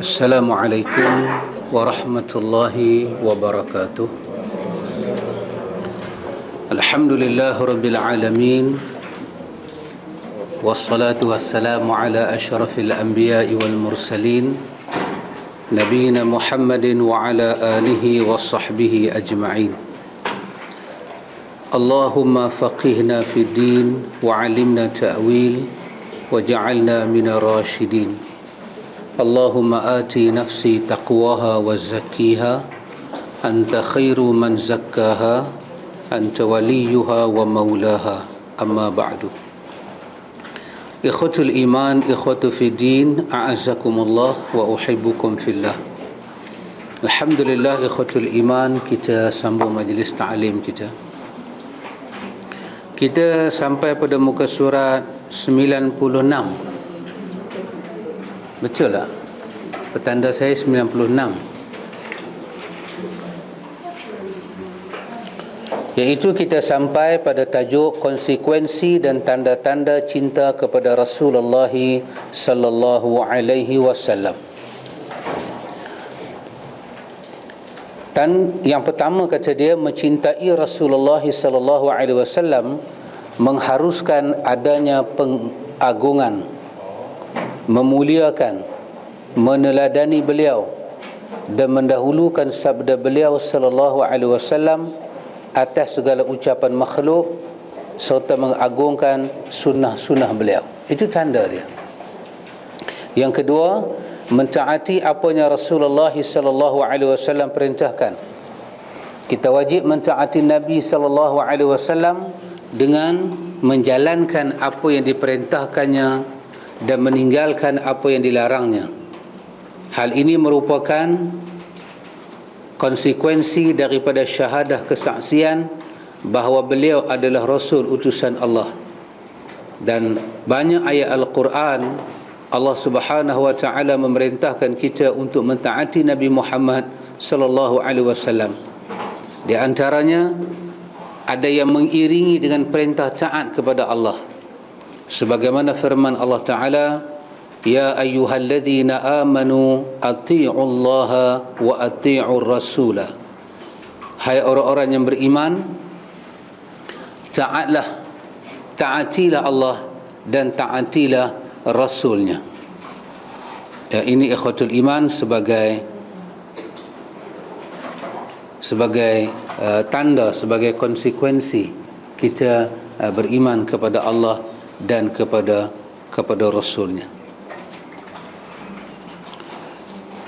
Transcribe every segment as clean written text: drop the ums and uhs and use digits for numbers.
Assalamualaikum warahmatullahi wabarakatuh. Alhamdulillah rabbil alamin. Wassalatu wassalamu ala asyrafil anbiya'i wal mursalin Nabiina Muhammadin wa ala alihi wa sahbihi ajma'in. Allahumma faqihna fid din wa 'allimna ta'wil wa ja'alna minar rasyidin. Allahumma ati nafsi taqwaha wa zakkiha anta khairu man zakkaha anta waliyuha wa maulaha, amma ba'du. Ikhwatul iman, ikhwatu fid din, a'azzakumullah wa uhibbukum fillah. Alhamdulillah ikhwatul iman, kita sambung majlis ta'lim kita. Kita sampai pada muka surat 96. Betul tak? Petanda saya 96. Iaitu kita sampai pada tajuk konsekuensi dan tanda-tanda cinta kepada Rasulullah sallallahu alaihi wasallam. Dan yang pertama kata dia, mencintai Rasulullah sallallahu alaihi wasallam mengharuskan adanya pengagungan, memuliakan, meneladani beliau dan mendahulukan sabda beliau sallallahu alaihi wasallam atas segala ucapan makhluk serta mengagungkan sunnah-sunnah beliau. Itu tanda dia. Yang kedua, mentaati apa yang Rasulullah sallallahu alaihi wasallam perintahkan. Kita wajib mentaati Nabi sallallahu alaihi wasallam dengan menjalankan apa yang diperintahkannya dan meninggalkan apa yang dilarangnya. Hal ini merupakan konsekuensi daripada syahadah kesaksian bahawa beliau adalah Rasul utusan Allah. Dan banyak ayat Al-Quran Allah Subhanahu wa taala memerintahkan kita untuk mentaati Nabi Muhammad sallallahu alaihi wasallam. Di antaranya ada yang mengiringi dengan perintah taat kepada Allah. Sebagaimana firman Allah Ta'ala, ya ayyuhalladzina amanu ati'ullaha wa ati'ur rasulah. Hai orang-orang yang beriman, taatilah Allah dan taatilah Rasulnya. Ya, ini ikhwatul iman sebagai tanda, sebagai konsekuensi kita beriman kepada Allah dan kepada Rasulnya.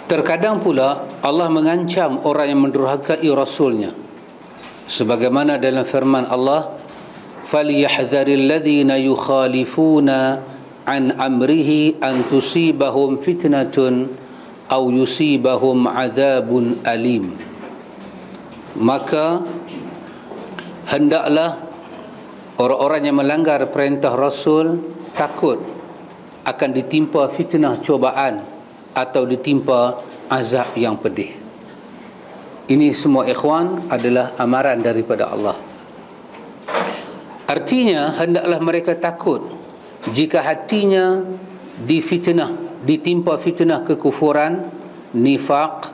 Terkadang pula Allah mengancam orang yang mendurhakai Rasulnya, sebagaimana dalam firman Allah, falyahdharil ladzina yukhalifuna an amrihi an tusibahum fitnatun aw yusibahum adzabun alim. Maka hendaklah orang-orang yang melanggar perintah Rasul takut akan ditimpa fitnah, cobaan, atau ditimpa azab yang pedih. Ini semua ikhwan adalah amaran daripada Allah. Artinya hendaklah mereka takut jika hatinya ditimpa fitnah kekufuran, nifaq,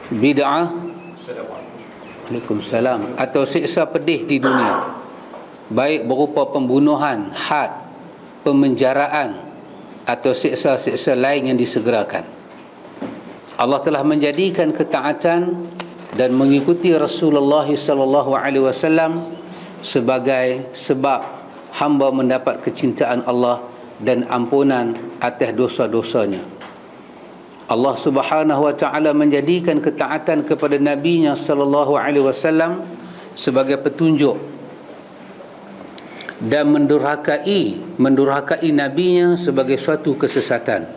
bid'ah, Waalaikumsalam, atau siksa pedih di dunia, baik berupa pembunuhan, had, pemenjaraan atau siksa-siksa lain yang disegerakan. Allah telah menjadikan ketaatan dan mengikuti Rasulullah sallallahu alaihi wasallam sebagai sebab hamba mendapat kecintaan Allah dan ampunan atas dosa-dosanya. Allah Subhanahu wa taala menjadikan ketaatan kepada nabinya sallallahu alaihi wasallam sebagai petunjuk dan mendurhakai nabinya sebagai suatu kesesatan.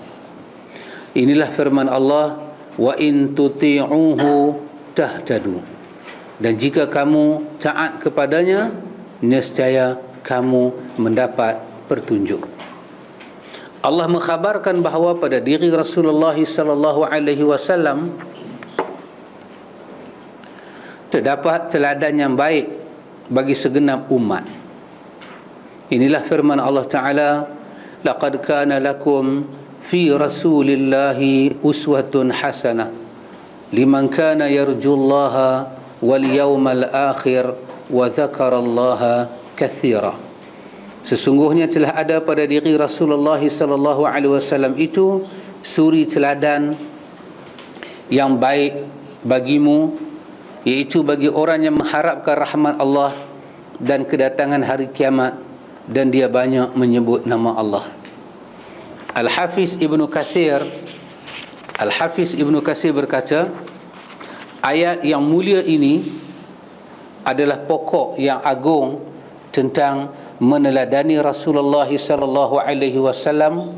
Inilah firman Allah, wa in tuti'uhu tahtadu. Dan jika kamu taat kepadanya, nescaya kamu mendapat petunjuk. Allah mengkhabarkan bahawa pada diri Rasulullah sallallahu alaihi wasallam terdapat teladan yang baik bagi segenap umat. Inilah firman Allah Ta'ala, laqad kana lakum fi rasulillahi uswatun hasanah liman kana yarjullaha wal yawmal akhir wa dzakarallaha katsira. Sesungguhnya telah ada pada diri Rasulullah sallallahu alaihi wasallam itu suri teladan yang baik bagimu, iaitu bagi orang yang mengharapkan rahmat Allah dan kedatangan hari kiamat, dan dia banyak menyebut nama Allah. Al-Hafiz Ibnu Katsir berkata, ayat yang mulia ini adalah pokok yang agung tentang meneladani Rasulullah sallallahu alaihi wasallam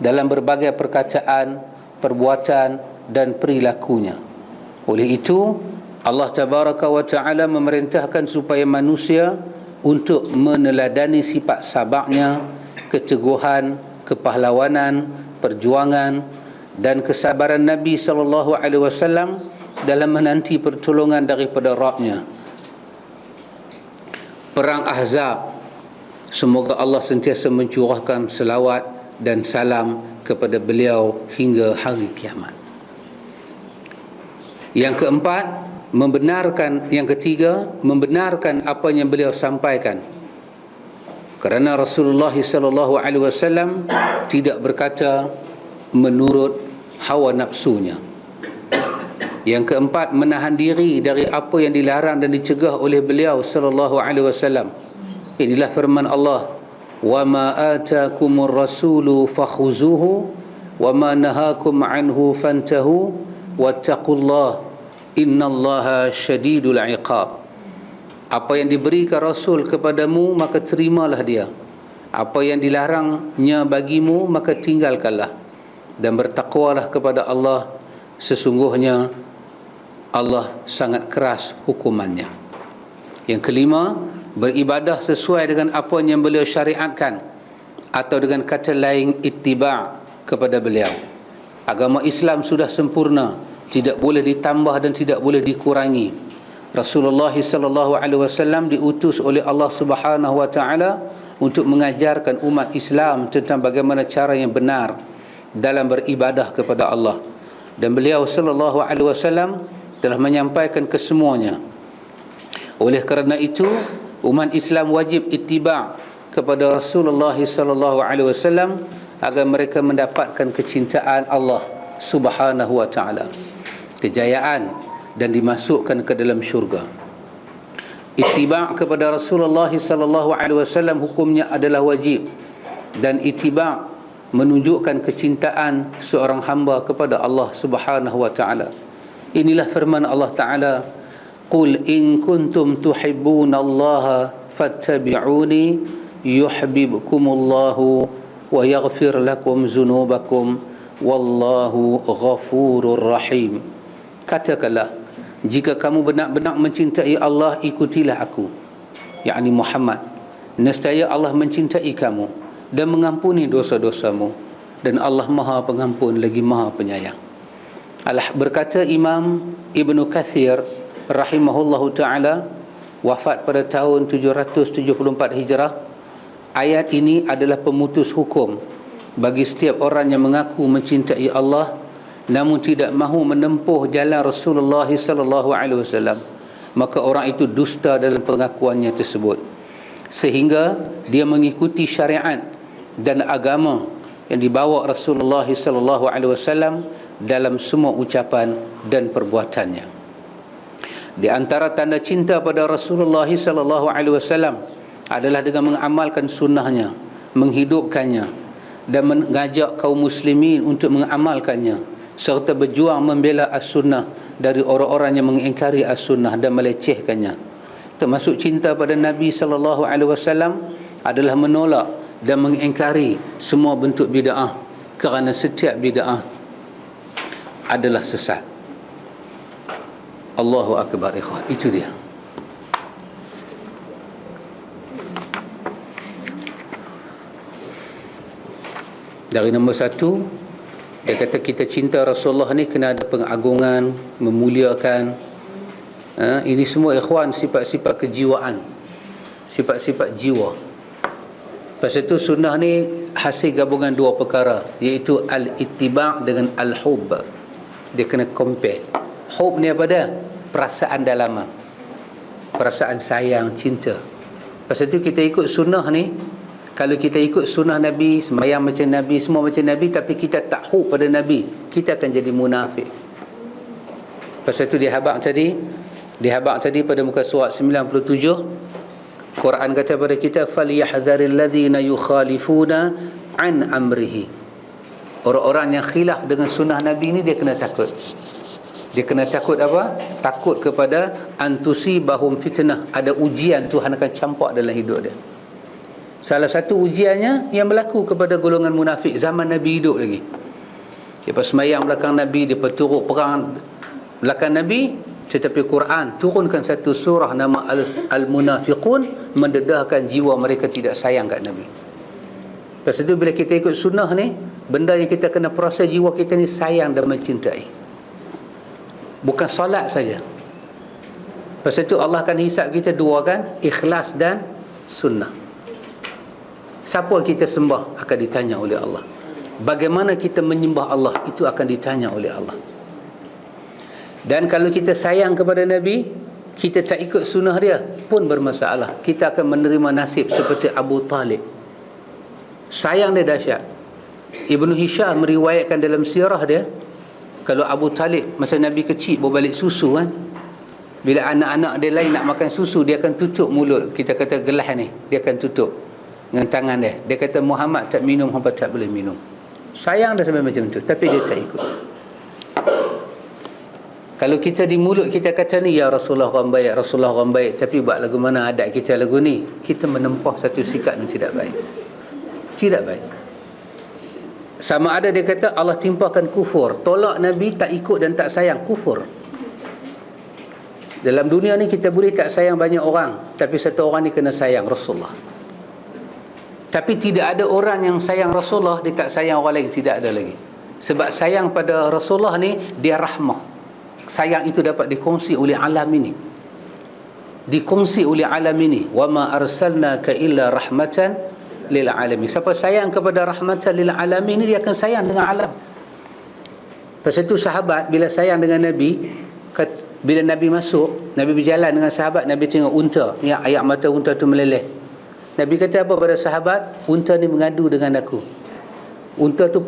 dalam berbagai perkataan, perbuatan dan perilakunya. Oleh itu Allah tabaraka wa taala memerintahkan supaya manusia untuk meneladani sifat sabarnya, keteguhan, kepahlawanan, perjuangan dan kesabaran Nabi sallallahu alaihi wasallam dalam menanti pertolongan daripada Rabb-Nya. Perang Ahzab, semoga Allah sentiasa mencurahkan selawat dan salam kepada beliau hingga hari kiamat. Yang ketiga, membenarkan apa yang beliau sampaikan. Kerana Rasulullah sallallahu alaihi wasallam tidak berkata menurut hawa nafsunya. Yang keempat, menahan diri dari apa yang dilarang dan dicegah oleh beliau sallallahu alaihi wasallam. Inilah firman Allah, "Wa ma atakumur rasulu fakhuzuhu wa ma nahakum anhu fantahu wattaqullaha innallaha syadidul iqab." Apa yang diberikan Rasul kepadamu maka terimalah dia. Apa yang dilarangnya bagimu maka tinggalkanlah, dan bertakwalah kepada Allah, sesungguhnya Allah sangat keras hukumannya. Yang kelima, beribadah sesuai dengan apa yang beliau syariatkan, atau dengan kata lain ittiba' kepada beliau. Agama Islam sudah sempurna, tidak boleh ditambah dan tidak boleh dikurangi. Rasulullah sallallahu alaihi wasallam diutus oleh Allah Subhanahu wa taala untuk mengajarkan umat Islam tentang bagaimana cara yang benar dalam beribadah kepada Allah, dan beliau sallallahu alaihi wasallam telah menyampaikan kesemuanya. Oleh kerana itu, umat Islam wajib ittiba' kepada Rasulullah sallallahu alaihi wasallam agar mereka mendapatkan kecintaan Allah Subhanahu wa taala, kejayaan, dan dimasukkan ke dalam syurga. Ittiba' kepada Rasulullah sallallahu alaihi wasallam hukumnya adalah wajib, dan ittiba' menunjukkan kecintaan seorang hamba kepada Allah Subhanahu wa taala. Inilah firman Allah Taala, "Qul in kuntum tuhibbunallaha fattabi'uni yuhibbukumullahu wa yaghfir lakum dzunubakum wallahu ghafurur rahim." Katakanlah, jika kamu benar-benar mencintai Allah, ikutilah aku, yakni Muhammad. Nescaya Allah mencintai kamu dan mengampuni dosa-dosamu, dan Allah Maha Pengampun lagi Maha Penyayang. Berkata Imam Ibnu Katsir rahimahullahu ta'ala, wafat pada tahun 774 Hijrah, ayat ini adalah pemutus hukum bagi setiap orang yang mengaku mencintai Allah namun tidak mahu menempuh jalan Rasulullah sallallahu alaihi wasallam. Maka orang itu dusta dalam pengakuannya tersebut, sehingga dia mengikuti syariat dan agama yang dibawa Rasulullah sallallahu alaihi wasallam dalam semua ucapan dan perbuatannya. Di antara tanda cinta pada Rasulullah sallallahu alaihi wasallam adalah dengan mengamalkan sunnahnya, menghidupkannya, dan mengajak kaum muslimin untuk mengamalkannya, serta berjuang membela as-sunnah dari orang-orang yang mengingkari as-sunnah dan melecehkannya. Termasuk cinta pada Nabi sallallahu alaihi wasallam adalah menolak dan mengingkari semua bentuk bid'ah, kerana setiap bid'ah adalah sesat. Allahu akbar ikhwan. Itu dia. Dari nombor satu, dia kata kita cinta Rasulullah ni kena ada pengagungan, memuliakan. Ini semua ikhwan sifat-sifat kejiwaan, sifat-sifat jiwa. Lepas itu sunnah ni hasil gabungan dua perkara, iaitu al-ittiba' dengan al-hub. Dia kena compare. Hub ni apa dia? Perasaan dalaman, perasaan sayang, cinta. Pasal tu kita ikut sunnah ni. Kalau kita ikut sunnah Nabi, sembahyang macam Nabi, semua macam Nabi, tapi kita tak hub pada Nabi, kita akan jadi munafik. Pasal tu dia habaq tadi pada muka surat 97, Quran kata pada kita, falyahdharil ladzina yukhalifuna an amrihi. Orang-orang yang khilaf dengan sunnah Nabi ni dia kena takut. Dia kena takut apa? Takut kepada antusibahum fitnah. Ada ujian Tuhan akan campak dalam hidup dia. Salah satu ujiannya yang berlaku kepada golongan munafik zaman Nabi hidup lagi. Dia sembahyang belakang Nabi, dia turut perang belakang Nabi, tetapi Quran turunkan satu surah nama Al-Munafiqun, mendedahkan jiwa mereka tidak sayang kat Nabi. Lepas itu bila kita ikut sunnah ni, benda yang kita kena proses jiwa kita ni sayang dan mencintai. Bukan solat saja. Lepas itu Allah akan hisap kita dua kan, ikhlas dan sunnah. Siapa kita sembah akan ditanya oleh Allah. Bagaimana kita menyembah Allah, itu akan ditanya oleh Allah. Dan kalau kita sayang kepada Nabi, kita tak ikut sunnah dia pun bermasalah. Kita akan menerima nasib seperti Abu Talib. Sayang dia dahsyat. Ibnu Hisham meriwayatkan dalam sirah dia, kalau Abu Talib masa Nabi kecil berbalik susu kan, bila anak-anak dia lain nak makan susu, dia akan tutup mulut, kita kata gelas ni, dia akan tutup dengan tangan dia. Dia kata Muhammad tak minum, hampa tak boleh minum. Sayang dia sampai macam tu, tapi dia tak ikut. Kalau kita di mulut kita kata ni, ya Rasulullah orang baik, Rasulullah orang baik, tapi buat lagu mana adat kita lagu ni, kita menempah satu sikap yang tidak baik. Tidak baik. Sama ada dia kata Allah timpakan kufur, tolak Nabi, tak ikut dan tak sayang, kufur. Dalam dunia ni kita boleh tak sayang banyak orang, tapi satu orang ni kena sayang, Rasulullah. Tapi tidak ada orang yang sayang Rasulullah, dia tak sayang orang lain, tidak ada lagi. Sebab sayang pada Rasulullah ni, dia rahmah. Sayang itu dapat dikongsi oleh alam ini. Dikongsi oleh alam ini. Wa ma arsalnaka illa rahmatan lil alamin. Siapa sayang kepada rahmatan lil alamin ni, dia akan sayang dengan alam. Pasal itu sahabat bila sayang dengan Nabi, bila Nabi masuk, Nabi berjalan dengan sahabat, Nabi tengok unta, yang air mata unta tu meleleh. Nabi kata apa pada sahabat? Unta ni mengadu dengan aku. Unta tu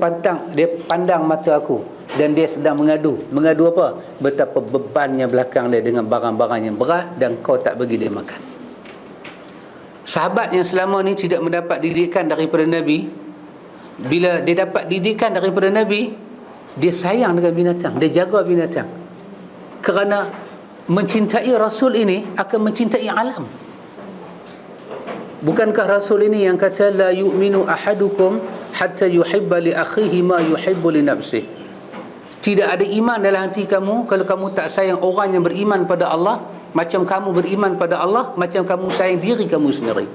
dia pandang mata aku dan dia sedang mengadu. Mengadu apa? Betapa bebannya belakang dia dengan barang-barang yang berat dan kau tak bagi dia makan. Sahabat yang selama ni tidak mendapat didikan daripada Nabi, bila dia dapat didikan daripada Nabi, dia sayang dengan binatang, dia jaga binatang. Kerana mencintai Rasul ini akan mencintai alam. Bukankah Rasul ini yang kata la yu'minu ahadukum hatta yuhibba li akhihi ma yuhibbu li nafsihi. Tidak ada iman dalam hati kamu kalau kamu tak sayang orang yang beriman pada Allah macam kamu beriman pada Allah, macam kamu sayang diri kamu sendiri.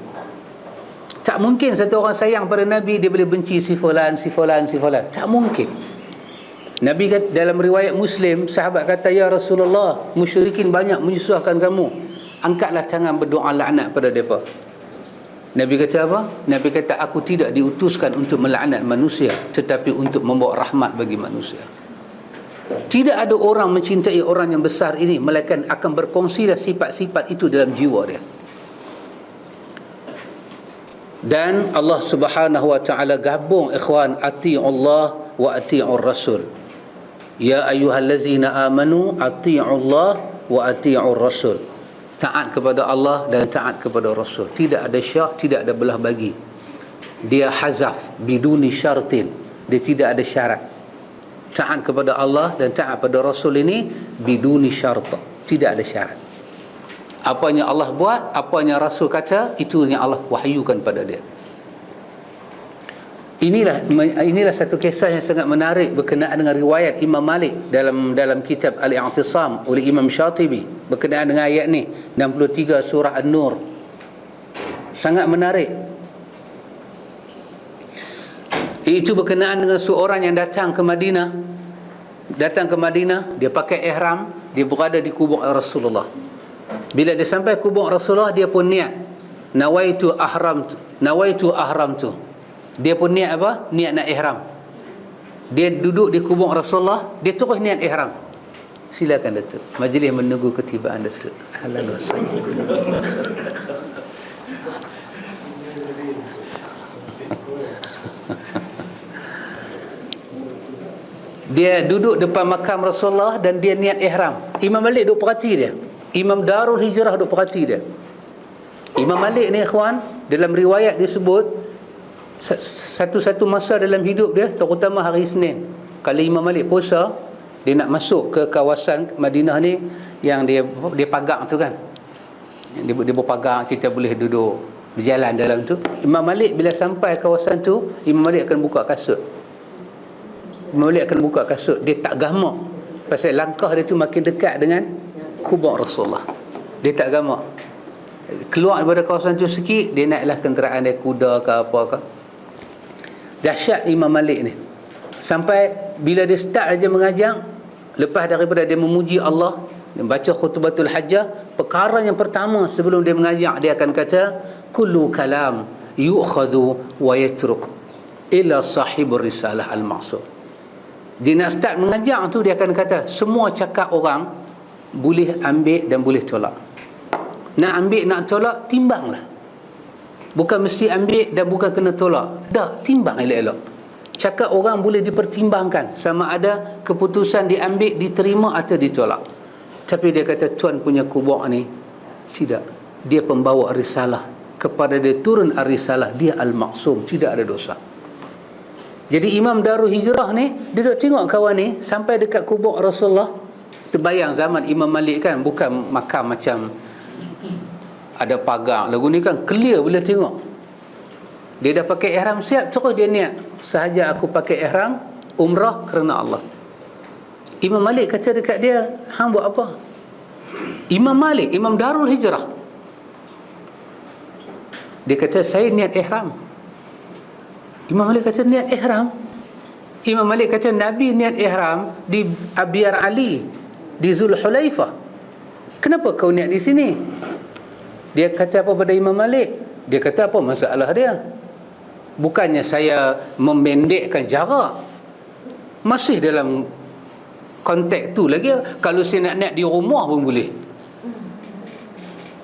Tak mungkin satu orang sayang pada Nabi dia boleh benci si fulan, si fulan, si fulan. Tak mungkin. Nabi kata, dalam riwayat Muslim, sahabat kata, ya Rasulullah, musyrikin banyak menyusahkan kamu, angkatlah tangan berdoa laknat pada mereka. Nabi kata apa? Nabi kata, aku tidak diutuskan untuk melaknat manusia, tetapi untuk membawa rahmat bagi manusia. Tidak ada orang mencintai orang yang besar ini, melainkan akan berkongsilah sifat-sifat itu dalam jiwa dia. Dan Allah Subhanahu wa ta'ala gabung, ikhwan, ati'ullah wa ati'ur rasul. Ya ayyuhallazina amanu ati'ullah wa ati'ur rasul. Taat kepada Allah dan taat kepada Rasul. Tidak ada syak, tidak ada belah bagi. Dia hazaf biduni syartin. Dia tidak ada syarat. Taat kepada Allah dan taat kepada Rasul ini biduni syarta. Tidak ada syarat. Apa yang Allah buat, apa yang Rasul kata, itu yang Allah wahyukan pada dia. Inilah satu kisah yang sangat menarik berkenaan dengan riwayat Imam Malik dalam kitab Al-I'tisam oleh Imam Syatibi berkenaan dengan ayat ni 63 surah An-Nur. Sangat menarik. Itu berkenaan dengan seorang yang datang ke Madinah. Dia pakai ihram, dia berada di kubur Rasulullah. Bila dia sampai kubur Rasulullah, dia pun niat, nawaitu ahramtu. Dia pun niat apa? Niat nak ihram. Dia duduk di kubur Rasulullah, dia terus niat ihram. Silakan Datuk. Majlis menunggu ketibaan Datuk. Ahlan wa sahlan. Dia duduk depan makam Rasulullah dan dia niat ihram. Imam Malik duk perhati dia. Imam Darul Hijrah duk perhati dia. Imam Malik ni ikhwan, dalam riwayat disebut satu-satu masa dalam hidup dia, terutama hari Isnin, kalau Imam Malik puasa, dia nak masuk ke kawasan Madinah ni yang dia pagar tu kan, dia berpagar, kita boleh duduk berjalan dalam tu. Imam Malik bila sampai kawasan tu, Imam Malik akan buka kasut. Imam Malik akan buka kasut. Dia tak gamak, pasal langkah dia tu makin dekat dengan kubur Rasulullah. Dia tak gamak. Keluar daripada kawasan tu sikit, dia naiklah kenderaan dia, kuda ke apa ke. Dahsyat Imam Malik ni. Sampai bila dia start aja mengajar, lepas daripada dia memuji Allah, dia baca khutbatul hajjah, perkara yang pertama sebelum dia mengajar, dia akan kata, kullu kalam yu'khadhu wa yatruk ila sahibur risalah al-ma'sum. Dia nak start mengajar tu, dia akan kata, semua cakap orang boleh ambil dan boleh tolak. Nak ambil, nak tolak, timbanglah. Bukan mesti ambil dan bukan kena tolak. Dah, timbang elok-elok. Cakap orang boleh dipertimbangkan, sama ada keputusan diambil, diterima atau ditolak. Tapi dia kata, Tuan punya kubur ni tidak. Dia pembawa risalah. Kepada dia turun ar-risalah, dia al-maksum, tidak ada dosa. Jadi Imam Darul Hijrah ni, dia duduk tengok kawan ni sampai dekat kubur Rasulullah. Terbayang zaman Imam Malik kan, bukan makam macam ada pagar. Lagu ni kan clear boleh tengok. Dia dah pakai ihram siap, terus dia niat, sahaja aku pakai ihram umrah kerana Allah. Imam Malik kata dekat dia, hang buat apa? Imam Malik, Imam Darul Hijrah, dia kata, saya niat ihram. Imam Malik kata, niat ihram? Imam Malik kata, Nabi niat ihram di Abyar Ali, di Zulhulaifah. Kenapa kau niat di sini? Dia kata apa pada Imam Malik? Dia kata, apa masalah dia? Bukannya saya memendekkan jarak, masih dalam konteks tu lagi. Kalau saya nak niat di rumah pun boleh.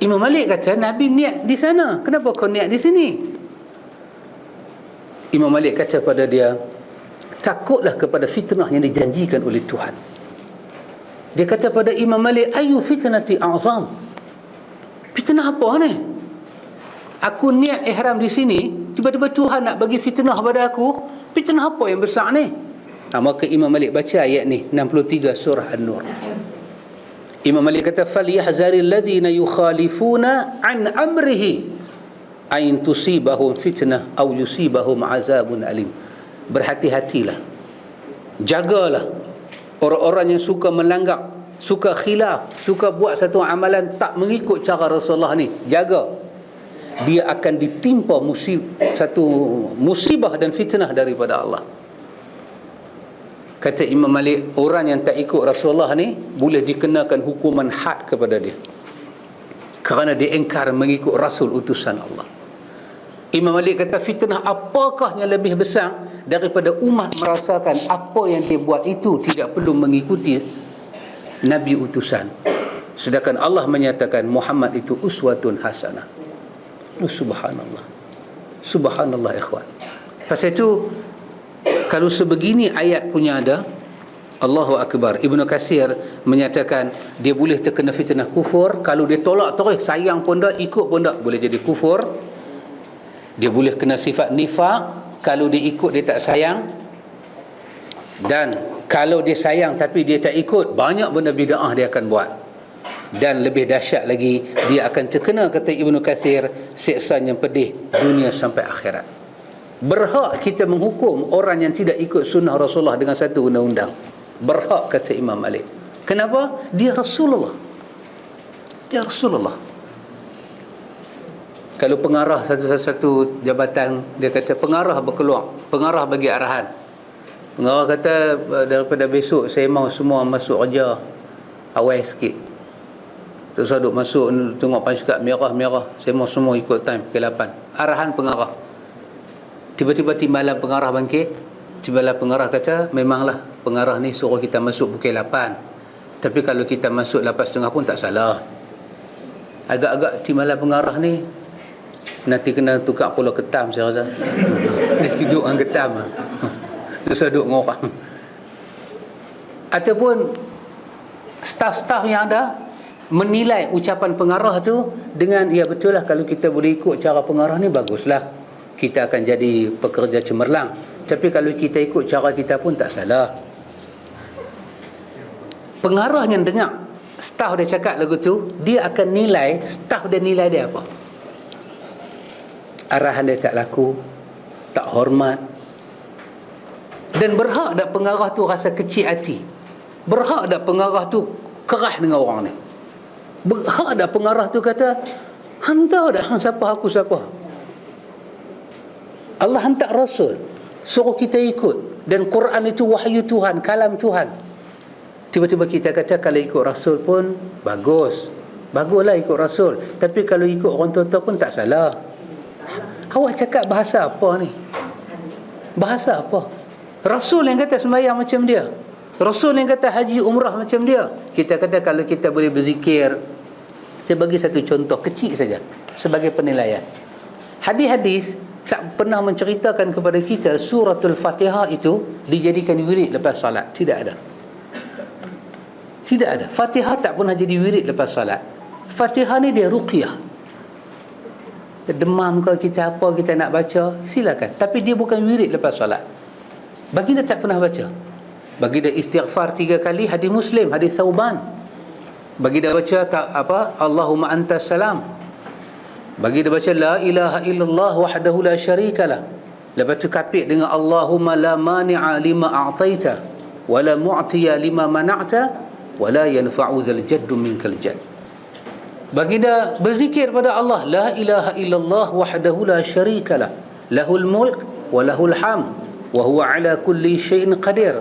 Imam Malik kata, Nabi niat di sana, kenapa kau niat di sini? Imam Malik kata pada dia, takutlah kepada fitnah yang dijanjikan oleh Tuhan. Dia kata pada Imam Malik, ayu fitnati a'zam? Fitnah apa ni? Aku niat ihram di sini, tiba-tiba Tuhan nak bagi fitnah pada aku. Fitnah apa yang besar ni? Maka Imam Malik baca ayat ni, 63 surah An-Nur. Imam Malik kata, falyahzaril ladzina yukhalifuna an amrihi ain tusibahum fitnah aw yusibahum azabun alim. Berhati-hatilah, jagalah orang-orang yang suka melanggar, suka khilaf, suka buat satu amalan tak mengikut cara Rasulullah ni. Jaga, dia akan ditimpa satu musibah dan fitnah daripada Allah. Kata Imam Malik, orang yang tak ikut Rasulullah ni boleh dikenakan hukuman had kepada dia, kerana dia ingkar mengikut Rasul utusan Allah. Imam Malik kata, fitnah apakah yang lebih besar daripada umat merasakan apa yang dia buat itu tidak perlu mengikuti Nabi utusan, sedangkan Allah menyatakan Muhammad itu uswatun hasanah. Subhanallah, subhanallah ikhwan. Pasal itu, kalau sebegini ayat punya ada, Allahu Akbar. Ibnu Katsir menyatakan dia boleh terkena fitnah kufur. Kalau dia tolak terus, sayang pun tak, ikut pun tak, boleh jadi kufur. Dia boleh kena sifat nifaq, kalau dia ikut dia tak sayang. Dan kalau dia sayang tapi dia tak ikut, banyak benda bid'ah dia akan buat. Dan lebih dahsyat lagi, dia akan terkena, kata Ibnu Katsir, siksaan yang pedih dunia sampai akhirat. Berhak kita menghukum orang yang tidak ikut sunnah Rasulullah dengan satu undang-undang. Berhak, kata Imam Malik. Kenapa? Dia Rasulullah. Dia Rasulullah. Kalau pengarah satu jabatan, dia kata pengarah berkeluar, pengarah bagi arahan. Pengarah kata, daripada besok saya mau semua masuk kerja awal sikit. Terus duduk masuk, tengok pasukan merah-merah, saya mau semua ikut time pukul 8. Arahan pengarah. Tiba-tiba timbalan pengarah bangkit. Timbalan pengarah kata, memanglah pengarah ni suruh kita masuk pukul 8, tapi kalau kita masuk 8.30 pun tak salah. Agak-agak timbalan pengarah ni nanti kena tukar pulau ketam, saya rasa. Dia tidur dengan ketam. Terus duduk dengan orang. Ataupun staf-staf yang ada menilai ucapan pengarah tu dengan, ya betul lah, kalau kita boleh ikut cara pengarah ni baguslah, kita akan jadi pekerja cemerlang. Tapi kalau kita ikut cara kita pun tak salah. Pengarah yang dengar staf dia cakap lagu tu, dia akan nilai, staf dia nilai dia apa. Arahan dia tak laku, tak hormat. Dan berhak tak pengarah tu rasa kecil hati? Berhak tak pengarah tu keras dengan orang ni? Berhak tak pengarah tu kata, hantar dah, siapa aku siapa? Allah hantar Rasul, suruh kita ikut, dan Quran itu wahyu Tuhan, kalam Tuhan. Tiba-tiba kita kata kalau ikut Rasul pun bagus, baguslah ikut Rasul, tapi kalau ikut orang tua pun tak salah. Awak cakap bahasa apa ni? Bahasa apa? Rasul yang kata sembahyang macam dia, Rasul yang kata haji umrah macam dia. Kita kata kalau kita boleh berzikir. Saya bagi satu contoh kecil saja sebagai penilaian. Hadis-hadis tak pernah menceritakan kepada kita suratul Fatihah itu dijadikan wirid lepas salat. Tidak ada. Tidak ada. Fatihah tak pernah jadi wirid lepas salat. Fatihah ni dia ruqyah. Demam ke kita apa kita nak baca, silakan. Tapi dia bukan wirid lepas salat. Baginda tak pernah baca. Baginda istighfar 3 kali, hadis Muslim, hadis Thauban. Baginda baca tak apa, Allahumma antas salam. Baginda baca la ilaha illallah wahdahu la syarikalah. Lepas tu kapit dengan Allahumma la mani'a lima a'taita wa la mu'tiya lima mana'ta wa la yanfa'u dzal jaddu minkal jadd. Baginda berzikir pada Allah, la ilaha illallah wahdahu la syarikalah, lahul mulk wa lahul hamd wa huwa ala kulli syai'in qadir,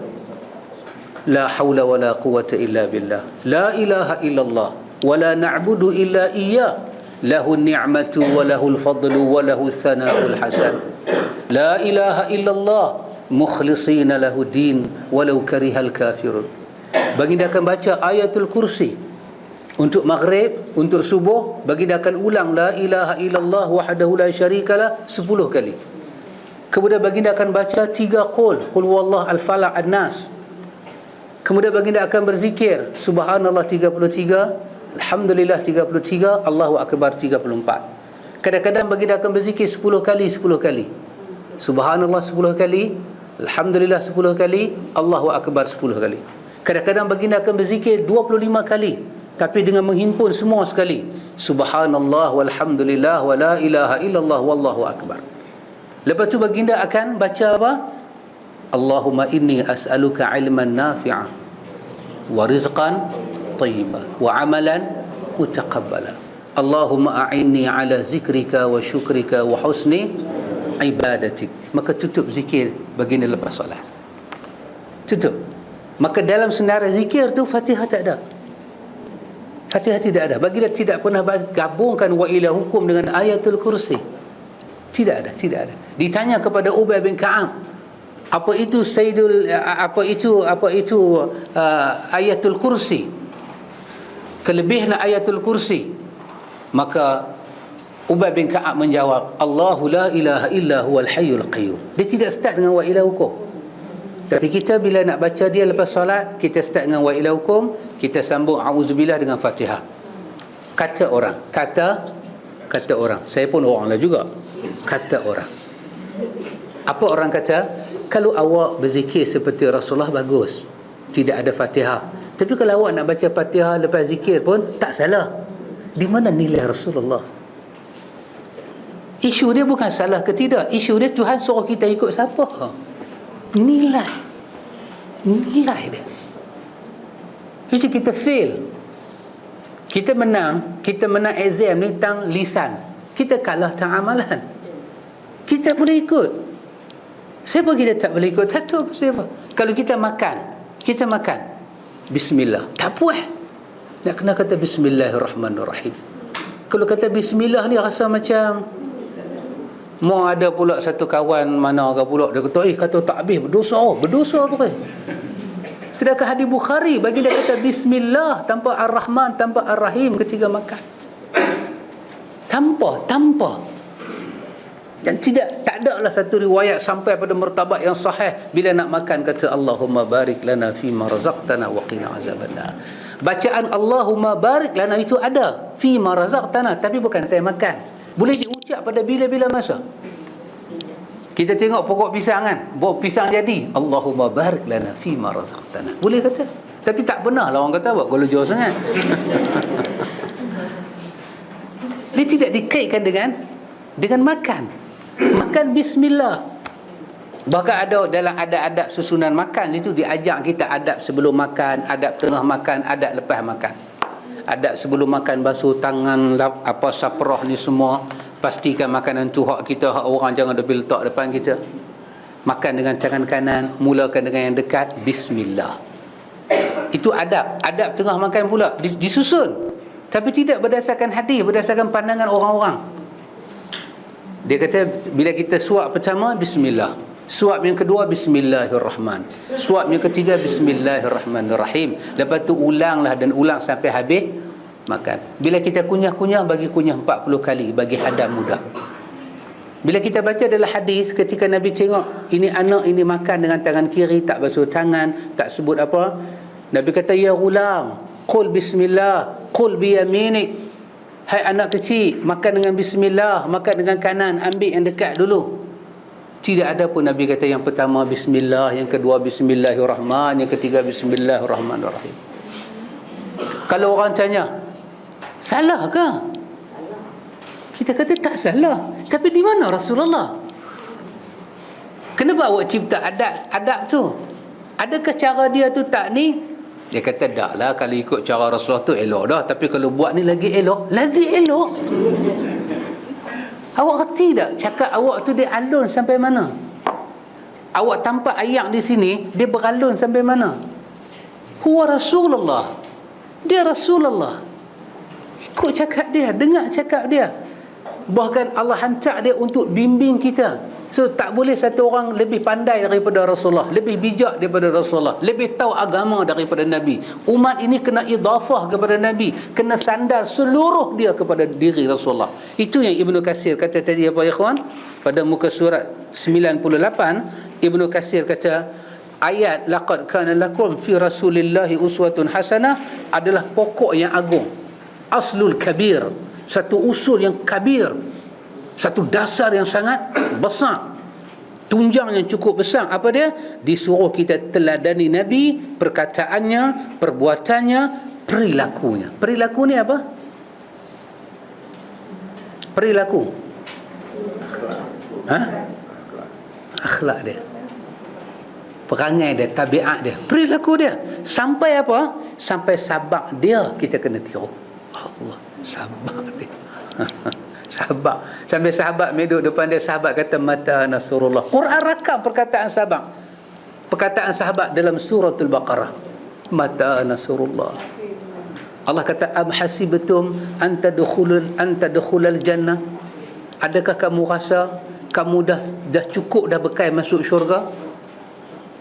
la hawla wa la quwwata illa billah, la ilaha illallah wa la na'budu illa iyyah, lahu ni'matu wa lahul fadlu wa lahu thana'ul hasan, la ilaha illallah mukhlisina lahu din walau karihal kafirun. Baginda akan baca ayatul kursi untuk maghrib, untuk subuh. Baginda akan ulang la ilaha illallah wahdahu la syarikalah 10 kali. Kemudian baginda akan baca 3 qul huwallahu al-falaq an-nas. Kemudian baginda akan berzikir subhanallah 33, alhamdulillah 33, Allahu akbar 34. Kadang-kadang baginda akan berzikir 10 kali 10 kali. Subhanallah 10 kali, alhamdulillah 10 kali, Allahu akbar 10 kali. Kadang-kadang baginda akan berzikir 25 kali, tapi dengan menghimpun semua sekali. Subhanallah walhamdulillah wa la ilaha illallah wallahu akbar. Lepas tu baginda akan baca apa? Allahumma inni as'aluka ilman nafi'a wa rizqan tayyiba wa amalan mutaqabbala. Allahumma a'inni ala zikrika wa syukrika wa husni ibadatik. Maka tutup zikir baginda lepas solat. Tutup. Maka dalam senarai zikir tu Fatihah tak ada. Fatihah tidak ada. Baginda tidak pernah gabungkan wa ila hukum dengan ayatul kursi. Tidak ada, tidak ada. Ditanya kepada Ubay bin Ka'ab, apa itu ayatul kursi? Kelebihan ayatul kursi. Maka Ubay bin Ka'ab menjawab, Allahu la ilaha illa huwal hayyul qayyum. Dia tidak start dengan wa ila hukum. Tapi kita bila nak baca dia lepas solat, kita start dengan wa ila hukum, kita sambung auzubillah dengan Fatihah. Kata orang, kata orang. Saya pun orang lah juga. Kata orang. Apa orang kata? Kalau awak berzikir seperti Rasulullah bagus, tidak ada Fatihah. Tapi kalau awak nak baca Fatihah lepas zikir pun tak salah. Di mana nilai Rasulullah? Isu dia bukan salah ke tidak. Isu dia Tuhan suruh kita ikut siapa? Nilai dia. Jadi kita fail. Kita menang exam ni tentang lisan, kita kalah tentang amalan. Kita boleh ikut. Siapa kita tak boleh ikut? Tak tahu siapa. Kalau kita makan bismillah, tak puas nak kena kata bismillahirrahmanirrahim. Kalau kata bismillah ni rasa macam Mau ada pula satu kawan mana ke pula, dia kata, kata tak habis, berdosa tu kan. Sedangkan hadis Bukhari bagi dia kata bismillah tanpa ar-Rahman, tanpa ar-Rahim ketika makan. Tanpa. Dan tak ada lah satu riwayat sampai pada martabat yang sahih bila nak makan kata Allahumma barik lana fima razaqtana wa qina azabannar. Bacaan Allahumma barik lana itu ada fima razaqtana, tapi bukan time makan. Boleh diucap pada bila-bila masa. Kita tengok pokok pisang kan, pokok pisang jadi Allahumma barik lana fima razaqtana. Boleh kata, tapi tak pernah lah orang kata buat kalau jauh sangat. Dia tidak dikaitkan dengan makan. Makan bismillah. Bahkan ada dalam adab-adab susunan makan itu diajak kita adab sebelum makan, adab tengah makan, adab lepas makan. Adab sebelum makan basuh tangan, saprah ni semua. Pastikan makanan tu hak kita, hak orang, jangan dia letak depan kita. Makan dengan tangan kanan, mulakan dengan yang dekat, bismillah. Itu adab. Adab tengah makan pula disusun, tapi tidak berdasarkan hadis, berdasarkan pandangan orang-orang. Dia kata bila kita suap pertama bismillah, suap yang kedua bismillahirrahmanirrahim, suap yang ketiga bismillahirrahmanirrahim, lepas tu ulanglah dan ulang sampai habis makan. Bila kita kunyah-kunyah, bagi kunyah 40 kali bagi hadam mudah. Bila kita baca dalam hadis ketika Nabi tengok ini anak ini makan dengan tangan kiri, tak basuh tangan, tak sebut apa, Nabi kata ya ghulam qul bismillah qul biyaminik. Hai anak kecil, makan dengan bismillah, makan dengan kanan, ambil yang dekat dulu. Tidak ada pun Nabi kata yang pertama bismillah, yang kedua bismillahirrahmanirrahim, yang ketiga bismillahirrahmanirrahim. Kalau orang tanya, salah ke? Kita kata tak salah. Tapi di mana Rasulullah? Kenapa awak cipta adab tu? Adakah cara dia tu tak ni? Dia kata tak lah, kalau ikut cara Rasulullah tu elok dah, tapi kalau buat ni lagi elok. Awak reti tak cakap awak tu dia alun sampai mana? Awak tampak ayat di sini, dia beralun sampai mana? Huwa Rasulullah, dia Rasulullah. Ikut cakap dia, dengar cakap dia. Bahkan Allah hantar dia untuk bimbing kita. So tak boleh satu orang lebih pandai daripada Rasulullah, lebih bijak daripada Rasulullah, lebih tahu agama daripada Nabi. Umat ini kena idafah kepada Nabi, kena sandar seluruh dia kepada diri Rasulullah. Itu yang Ibnu Katsir kata tadi apa ya ikhwan? Pada muka surat 98 Ibnu Katsir kata ayat laqad kana lakum fi rasulillahi uswatun hasanah adalah pokok yang agung, aslul kabir, satu usul yang kabir, satu dasar yang sangat besar, tunjang yang cukup besar. Apa dia? Disuruh kita teladani Nabi, perkataannya, perbuatannya, perilakunya. Perilaku ni apa? Perilaku akhlak dia, perangai dia, tabiat dia, perilaku dia. Sampai apa? Sampai sabak dia kita kena tiru. Allah, sabak dia. Sahabat, sampai sahabat meduk depan dia, sahabat kata mata nasrullah. Quran rakam perkataan sahabat dalam suratul Baqarah, mata nasrullah. Allah kata am hasibtum an tadkhulul jannah, adakah kamu rasa kamu dah cukup dah bekal masuk syurga?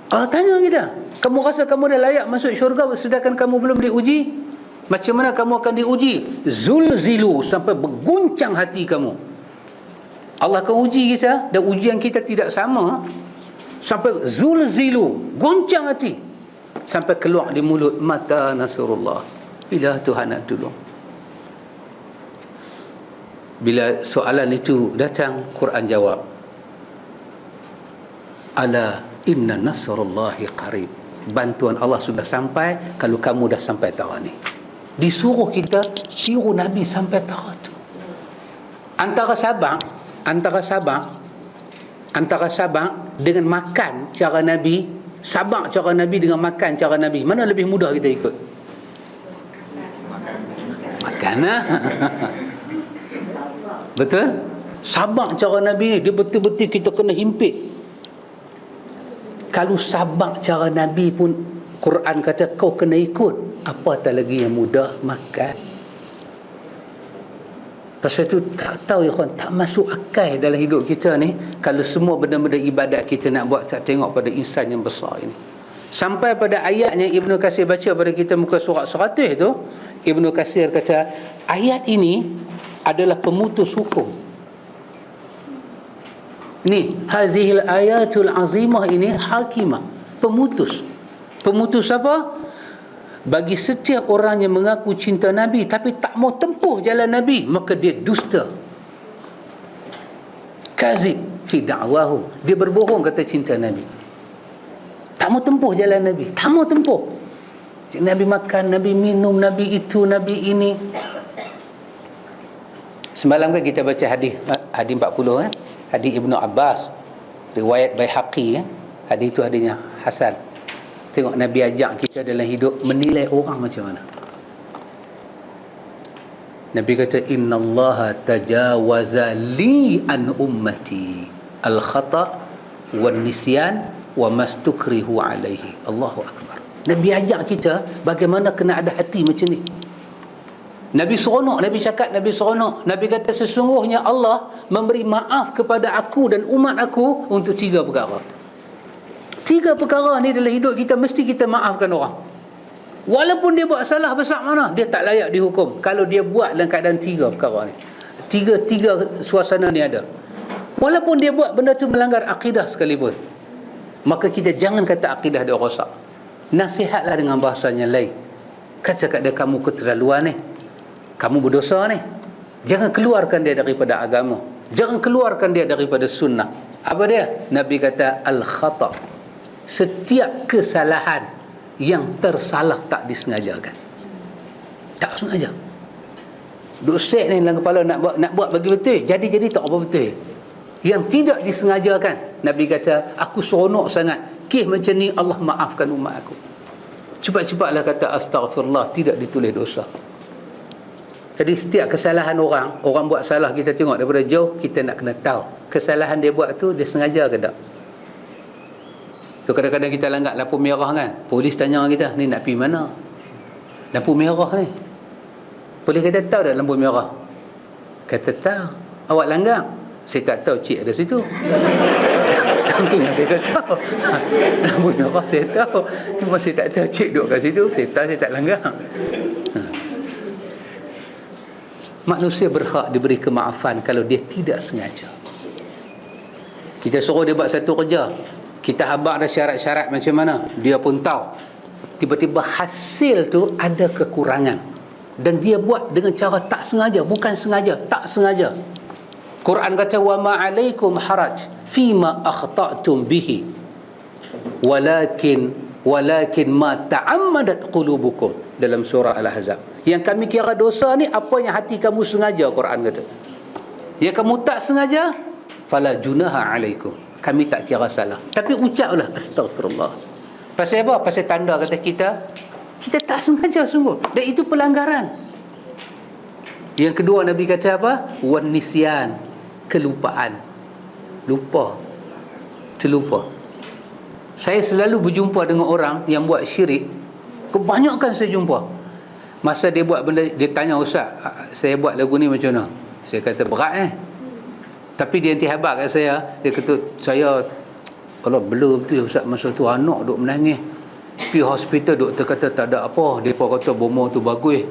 Allah tanya kita, kamu rasa kamu dah layak masuk syurga sedangkan kamu belum diuji? Macam mana kamu akan diuji? Zulzilu, sampai berguncang hati kamu. Allah akan uji kita, dan ujian kita tidak sama. Sampai zulzilu, guncang hati, sampai keluar di mulut mata nasrullah. Bila Tuhan nak tolong? Bila soalan itu datang, Quran jawab, ala inna nasrullahi qarib. Bantuan Allah sudah sampai kalau kamu dah sampai tahun ni. Disuruh kita tiru Nabi sampai tahap tu. Antara sabar dengan makan cara Nabi, sabar cara Nabi dengan makan cara Nabi, mana lebih mudah kita ikut? Makan lah. Betul? Sabar cara Nabi ni, dia betul-betul kita kena himpit. Kalau sabar cara Nabi pun Quran kata kau kena ikut, apa tak lagi yang mudah? Makan. Pasal tu tak tahu ya kawan, tak masuk akal dalam hidup kita ni kalau semua benda-benda ibadat kita nak buat tak tengok pada insan yang besar ini. Sampai pada ayatnya Ibnu Katsir baca pada kita muka surat 100 tu, Ibnu Katsir kata ayat ini adalah pemutus hukum. Ni hazihil ayatul azimah ini hakimah, pemutus. Pemutus apa? Bagi setiap orang yang mengaku cinta Nabi tapi tak mau tempuh jalan Nabi, maka dia dusta, kazib fi da'wahu, dia berbohong kata cinta Nabi, tak mau tempuh jalan Nabi, tak mau tempuh. Nabi makan, Nabi minum, Nabi itu, Nabi ini. Semalam kan kita baca hadis 40 kan, hadis Ibnu Abbas, riwayat Baihaqi kan, hadis itu hadisnya hasan. Tengok Nabi ajak kita dalam hidup menilai orang macam mana. Nabi kata innallaha tajawaza li an ummati al khata' wan nisyan wa mastukrihu alaihi. Allahu akbar. Nabi ajak kita bagaimana kena ada hati macam ni. Nabi seronok, Nabi cakap, Nabi seronok. Nabi kata sesungguhnya Allah memberi maaf kepada aku dan umat aku untuk 3 perkara. 3 perkara ni dalam hidup kita mesti kita maafkan orang. Walaupun dia buat salah besar mana, dia tak layak dihukum kalau dia buat dalam keadaan 3 perkara ni. Tiga suasana ni ada. Walaupun dia buat benda tu melanggar akidah sekalipun, maka kita jangan kata akidah dia rosak. Nasihatlah dengan bahasanya lain. Kata kat dia, kamu keterlaluan ni, kamu berdosa ni. Jangan keluarkan dia daripada agama, jangan keluarkan dia daripada sunnah. Apa dia? Nabi kata al-khata', setiap kesalahan yang tersalah tak disengajakan, tak sengaja. Duk set ni dalam kepala nak buat bagi betul, jadi tak apa betul. Yang tidak disengajakan, Nabi kata aku seronok sangat kes macam ni, Allah maafkan umat aku. Cepat-cepatlah kata astaghfirullah, tidak ditulis dosa. Jadi setiap kesalahan orang buat salah, kita tengok daripada jauh, kita nak kena tahu kesalahan dia buat tu dia sengaja ke tak. So kadang-kadang kita langgar lampu merah kan, polis tanya kita, ni nak pergi mana? Lampu merah ni. Polis kata tahu tak lampu merah? Kata tahu. Awak langgar? Saya tak tahu, cik ada situ. Itu yang saya tak tahu. Lampu merah saya tahu, cuma saya tak tahu cik duduk kat situ. Saya tahu, saya tak langgar. Manusia berhak diberi kemaafan kalau dia tidak sengaja. Kita suruh dia buat satu kerja, kita habaq dah syarat-syarat macam mana, dia pun tahu. Tiba-tiba hasil tu ada kekurangan dan dia buat dengan cara tak sengaja, bukan sengaja, tak sengaja. Quran kata wa ma alaikum haraj fima akhta'tum bihi walakin ma ta'ammadat qulubukum, dalam surah Al-Ahzab. Yang kami kira dosa ni apa yang hati kamu sengaja, Quran kata. Yang kamu tak sengaja, fala junaha alaikum, kami tak kira salah. Tapi ucaplah astagfirullah. Pasal apa? Pasal tanda kata kita tak sengaja sungguh, dan itu pelanggaran. Yang kedua Nabi kata apa? Wan nisyan, kelupaan. Lupa, terlupa. Saya selalu berjumpa dengan orang yang buat syirik. Kebanyakan saya jumpa, masa dia buat benda, dia tanya, ustaz, saya buat lagu ni macam mana? Saya kata berat tapi dia nanti habaq kat saya. Dia kata, saya Allah blur betul ustaz, masa tu anak duk menangis, pergi hospital, doktor kata tak ada apa, dia pun kata bomo tu bagus,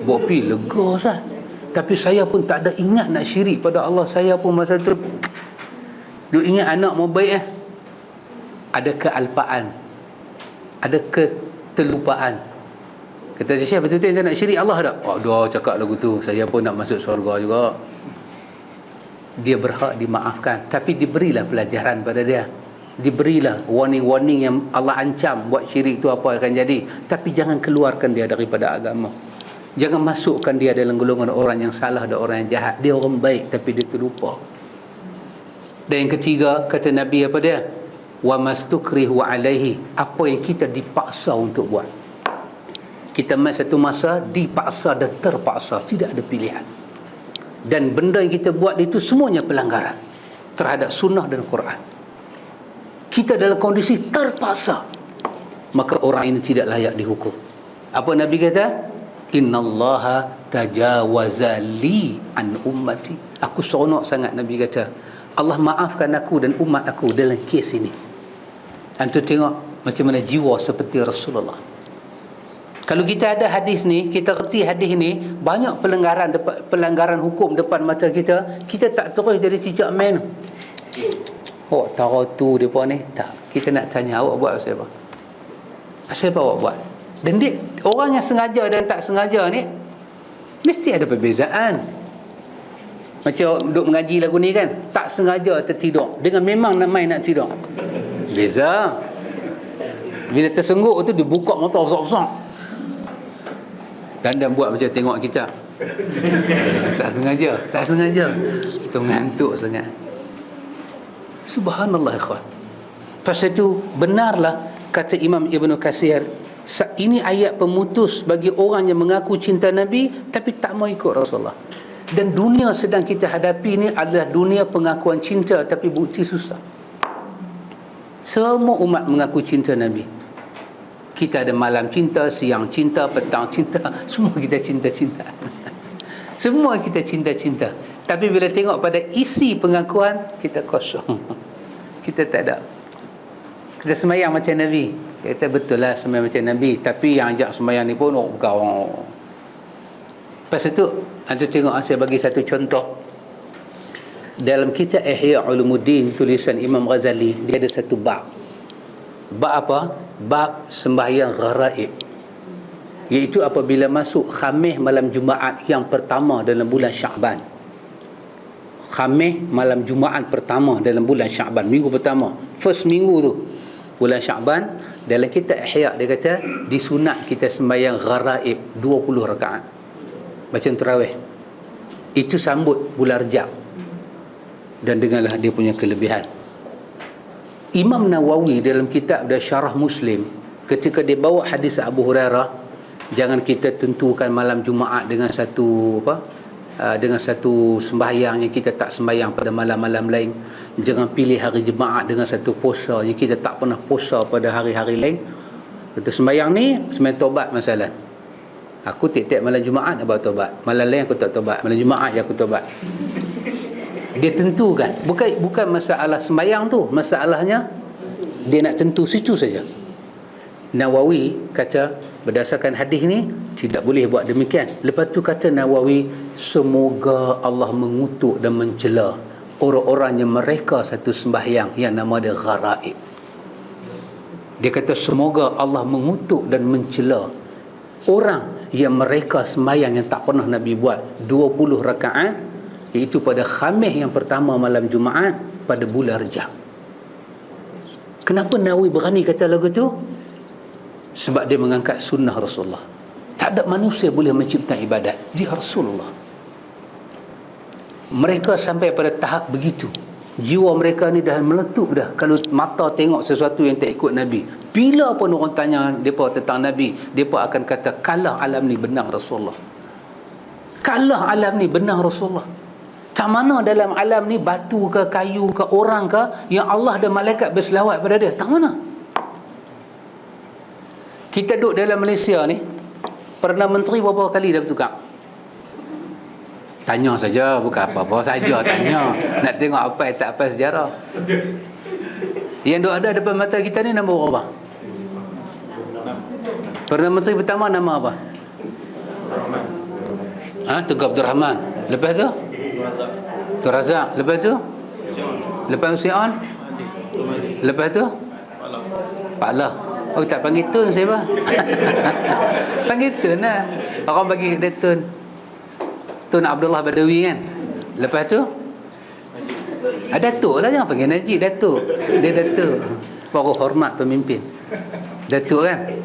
buat pergi lega ustaz. Tapi saya pun tak ada ingat nak syirik pada Allah. Saya pun masa tu duk ingat anak mau baik. Ada kealpaan, ada keterlupaan. Kata Syekh, betul-betul dia nak syirik Allah tak? Oh, dah cakap lagu tu, saya pun nak masuk syurga juga. Dia berhak dimaafkan, tapi diberilah pelajaran pada dia, diberilah warning-warning yang Allah ancam buat syirik tu apa akan jadi. Tapi jangan keluarkan dia daripada agama, jangan masukkan dia dalam golongan orang yang salah dan orang yang jahat. Dia orang baik tapi dia terlupa. Dan yang ketiga kata Nabi apa dia? Wa mastukrihu alaihi, apa yang kita dipaksa untuk buat. Kita satu masa dipaksa dan terpaksa, tidak ada pilihan. Dan benda yang kita buat itu semuanya pelanggaran terhadap sunnah dan Quran. Kita dalam kondisi terpaksa, maka orang ini tidak layak dihukum. Apa Nabi kata? innallaha tajawaza li an ummati. Aku seronok sangat Nabi kata, Allah maafkan aku dan umat aku dalam kes ini. Antu tengok macam mana jiwa seperti Rasulullah. Kalau kita ada hadis ni, kita reti hadis ni, banyak pelanggaran hukum depan mata kita, kita tak terus jadi cicak main. Oh, tahu tu depa ni. Tak. Kita nak tanya, awak buat pasal apa? Pasal apa awak buat? Dan orang yang sengaja dan tak sengaja ni mesti ada perbezaan. Macam duk mengaji lagu ni kan, tak sengaja tertidur dengan memang nak main nak tidur, beza. Bila tersengguk tu dia buka mata besar-besar, dan buat macam tengok kita. Tak sengaja kita mengantuk sangat. Subhanallah ikhwan. Pasal itu benarlah kata Imam Ibn Katsir, ini ayat pemutus bagi orang yang mengaku cinta Nabi tapi tak mau ikut Rasulullah. Dan dunia sedang kita hadapi ni adalah dunia pengakuan cinta tapi bukti susah. Semua umat mengaku cinta Nabi. Kita ada malam cinta, siang cinta, petang cinta, semua kita cinta-cinta. Semua kita cinta-cinta. Tapi bila tengok pada isi pengakuan, kita kosong. Kita tak ada. Kita sembahyang macam Nabi. Kita betul lah sembahyang macam Nabi, tapi yang ajak sembahyang ni pun bergaung. Lepas itu, anda tengok, saya bagi satu contoh. Dalam kitab Ihya Ulumuddin tulisan Imam Ghazali, dia ada satu bab. Bab apa? Bab sembahyang gharaib, iaitu apabila masuk Khamis malam Jumaat yang pertama dalam bulan Syaban. Khamis malam Jumaat pertama dalam bulan Syaban, minggu pertama, first minggu tu bulan Syaban. Dalam kitab Ihya dia kata disunat kita sembahyang gharaib 20 rakaat macam tarawih. Itu sambut bulan Rejab. Dan dengarlah dia punya kelebihan. Imam Nawawi dalam kitab dia Syarah Muslim, ketika dia bawa hadis Abu Hurairah, jangan kita tentukan malam Jumaat dengan satu dengan satu sembahyang yang kita tak sembahyang pada malam-malam lain. Jangan pilih hari Jumaat dengan satu puasa yang kita tak pernah puasa pada hari-hari lain. Kata sembahyang ni sembahyang taubat masalah. Aku tiap-tiap malam Jumaat nak buat taubat, malam lain aku tak taubat, malam Jumaat je aku taubat. Dia tentukan, bukan masalah sembahyang tu, masalahnya dia nak tentu situ saja. Nawawi kata berdasarkan hadis ni tidak boleh buat demikian. Lepas tu kata Nawawi, semoga Allah mengutuk dan mencela orang-orang yang mereka satu sembahyang yang nama dia gharaib. Dia kata semoga Allah mengutuk dan mencela orang yang mereka sembahyang yang tak pernah Nabi buat 20 rakaat, iaitu pada Khamis yang pertama malam Jumaat pada bulan Rejab. Kenapa Nawawi berani kata lagu tu? Sebab dia mengangkat sunnah Rasulullah. Tak ada manusia boleh mencipta ibadat, dia Rasulullah. Mereka sampai pada tahap begitu, jiwa mereka ni dah meletup dah kalau mata tengok sesuatu yang tak ikut Nabi. Bila pun orang tanya mereka tentang Nabi, mereka akan kata kalah alam ni benar Rasulullah. Kalah alam ni benar Rasulullah. Tak mana dalam alam ni batu ke, kayu ke, orang ke yang Allah dan malaikat berselawat pada dia? Tak mana. Kita duduk dalam Malaysia ni, Perdana Menteri berapa kali dah bertukar? Tanya saja, bukan apa-apa saja tanya. Nak tengok apa yang tak apa sejarah. Yang duk ada depan mata kita ni nama apa? Perdana Menteri pertama nama apa? Tunku Abdul Rahman. Lepas tu? Tun Razak. Lepas tu? Lepas Husin. Lepas tu? Pak Allah. Oh, tak panggil Tun saya apa? Panggil Tun lah. Orang bagi dia Tun. Tun Abdullah Badawi kan. Lepas tu? Datuk lah, jangan panggil Najib, Datuk. Dia Datuk. Baru hormat pemimpin. Datuk kan?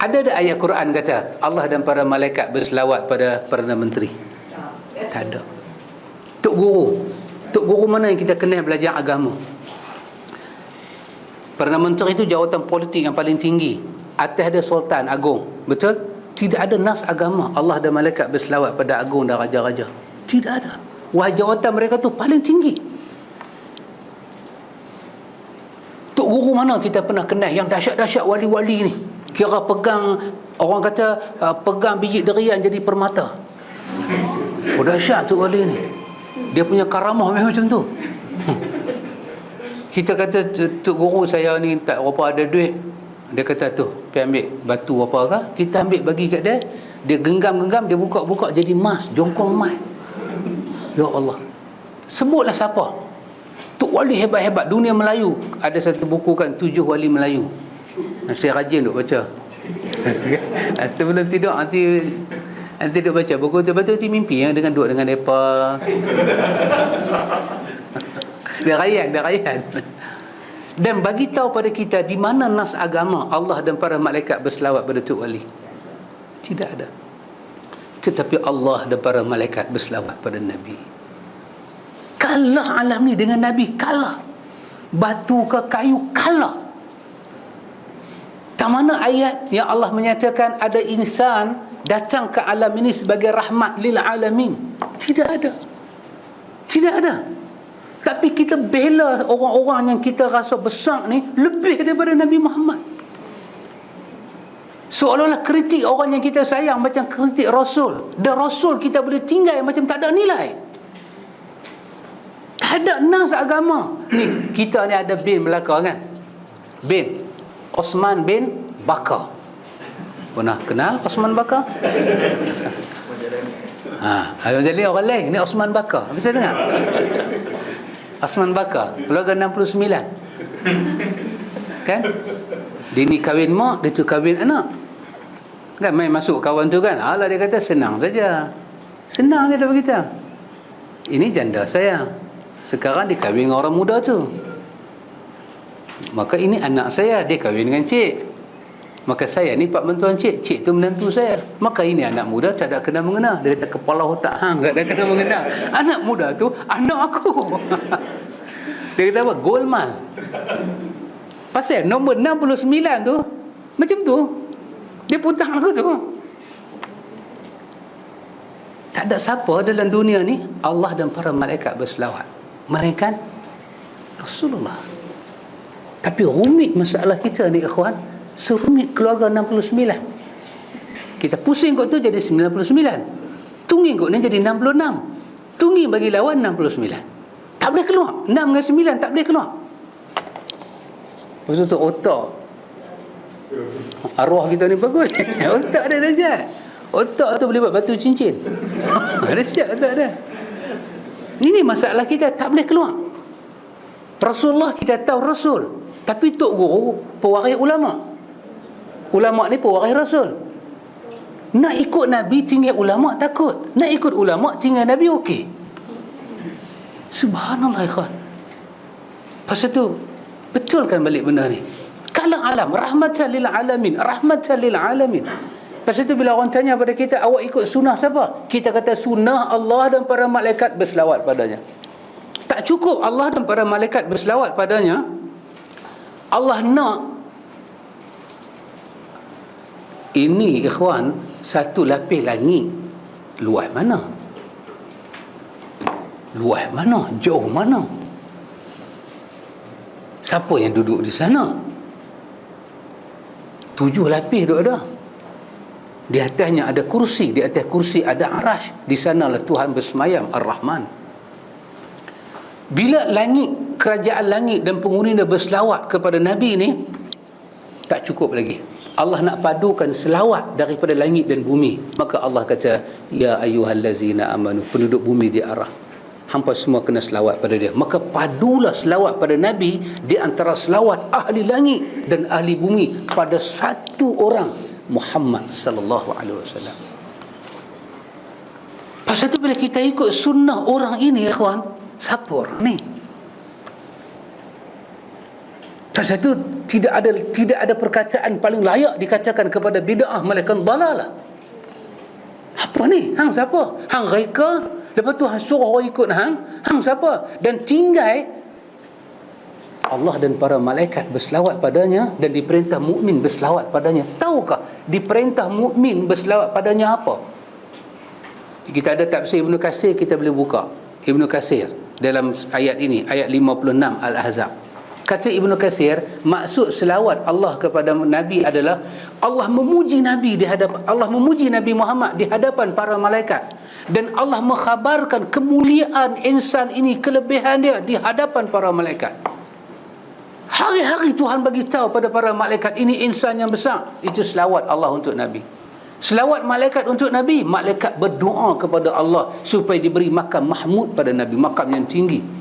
Ada ayat Quran kata Allah dan para malaikat berselawat pada Perdana Menteri? Tak ada. Tok Guru mana yang kita kenal belajar agama? Perdana Menteri itu jawatan politik yang paling tinggi. Atas ada Sultan Agung. Betul? Tidak ada nas agama Allah dan malaikat berselawat pada agung dan raja-raja. Tidak ada. Wah, jawatan mereka tu paling tinggi. Tok Guru mana kita pernah kenal yang dahsyat-dahsyat wali-wali ni? Kira pegang, orang kata pegang biji derian jadi permata. Oh, dahsyat tu wali ni. Dia punya karamah memang macam tu. Kita kata, Tok Guru saya ni tak berapa ada duit. Dia kata tu, pergi ambil batu apa ke, kita ambil bagi kat dia. Dia genggam-genggam, dia buka-buka jadi emas, jongkong emas. Ya Allah. Sebutlah siapa. Tok wali hebat-hebat dunia Melayu. Ada satu buku kan, 7 wali Melayu. Saya rajin duk baca. Sebelum tidur nanti duk baca buku tu, betul tu mimpi dengan duduk dengan depa. Dia rayan. Dan bagi tahu pada kita di mana nas agama Allah dan para malaikat berselawat pada Tok Wali. Tidak ada. Tetapi Allah dan para malaikat berselawat pada Nabi. Kalah alam ni dengan Nabi, kalah. Batu ke kayu, kalah. Tak mana ayat yang Allah menyatakan ada insan datang ke alam ini sebagai rahmat lil alamin? Tidak ada. Tidak ada. Tapi kita bela orang-orang yang kita rasa besar ni lebih daripada Nabi Muhammad. Seolah-olah kritik orang yang kita sayang macam kritik Rasul. Dan Rasul kita boleh tinggal macam tak ada nilai. Tak ada nas agama. Ni kita ni ada bin Melaka kan? Bin Osman bin Bakar. Pernah kenal Osman Bakar? Jadi orang lain ni Osman Bakar. Bisa dengar? Osman Bakar, keluarga 69. Kan? Dia ni kahwin mak, dia tu kahwin anak. Kan main masuk kawan tu kan. Alah, dia kata senang saja. Senang dia dah beritahu. Ini janda saya. Sekarang dia kahwin dengan orang muda tu. Maka ini anak saya, dia kahwin dengan cik. Maka saya ni pak mentuan cik tu menantu saya. Maka ini anak muda tak ada kena mengena. Dia kata kepala otak hang tak ada kena mengena. Anak muda tu anak aku. Dia kata apa? Golmal. Pasal nombor 69 tu macam tu. Dia putang aku tu. Tak ada siapa dalam dunia ni Allah dan para malaikat berselawat. Malaikat Rasulullah. Tapi rumit masalah kita ni ikhwan, serumit keluarga 69. Kita pusing kot tu jadi 99. Tunging kot ni jadi 66. Tunging bagi lawan 69. Tak boleh keluar. 6 dengan 9 tak boleh keluar. Lepas tu otak. Arwah kita ni bagus. Otak dia dahsyat. Otak tu boleh buat batu cincin. Dahsyat otak dia. Ini masalah kita, tak boleh keluar. Rasulullah kita tahu Rasul. Tapi Tok Guru pewaris ulama. Ulama ni pewaris Rasul. Nak ikut Nabi tinggal ulama takut. Nak ikut ulama tinggal Nabi okey. Subhanallah ikhwan. Pasal tu betulkan balik benda ni. Kalau alam rahmatan lil alamin, rahmatan lil alamin. Pasal tu bila orang tanya pada kita, awak ikut sunnah siapa? Kita kata sunnah Allah dan para malaikat berselawat padanya. Tak cukup Allah dan para malaikat berselawat padanya. Allah nak ini ikhwan, satu lapis langit luas mana? Luas mana? Jauh mana? Siapa yang duduk di sana? 7 lapis duduk ada. Di atasnya ada kursi, di atas kursi ada arash. Di sanalah Tuhan bersemayam, Ar-Rahman. Bila langit, kerajaan langit dan penghuninya berselawat kepada Nabi ni, tak cukup lagi. Allah nak padukan selawat daripada langit dan bumi. Maka Allah kata, ya ayyuhallazina amanu, penduduk bumi di arah, hampa semua kena selawat pada dia. Maka padulah selawat pada Nabi di antara selawat ahli langit dan ahli bumi pada satu orang, Muhammad sallallahu alaihi wasallam. Pasal tu bila kita ikut sunnah orang ini ikhwan, siapa orang ni? Pasal tu tidak ada perkataan paling layak dikatakan kepada bid'ah melainkan dalalah. Apa ni? Hang siapa? Hang reka, lepas tu hang suruh orang ikut hang siapa? Dan tinggal Allah dan para malaikat berselawat padanya dan diperintah mukmin berselawat padanya. Tahukah diperintah mukmin berselawat padanya apa? Kita ada tafsir Ibnu Katsir, kita boleh buka Ibnu Katsir dalam ayat ini, ayat 56 Al-Ahzab. Kata Ibnu Katsir, maksud selawat Allah kepada Nabi adalah Allah memuji Nabi di hadapan Allah memuji Nabi Muhammad di hadapan para malaikat, dan Allah mengkhabarkan kemuliaan insan ini, kelebihan dia di hadapan para malaikat. Hari-hari Tuhan bagi tahu pada para malaikat, ini insan yang besar. Itu selawat Allah untuk Nabi. Selawat malaikat untuk Nabi, malaikat berdoa kepada Allah supaya diberi makam mahmud pada Nabi, makam yang tinggi.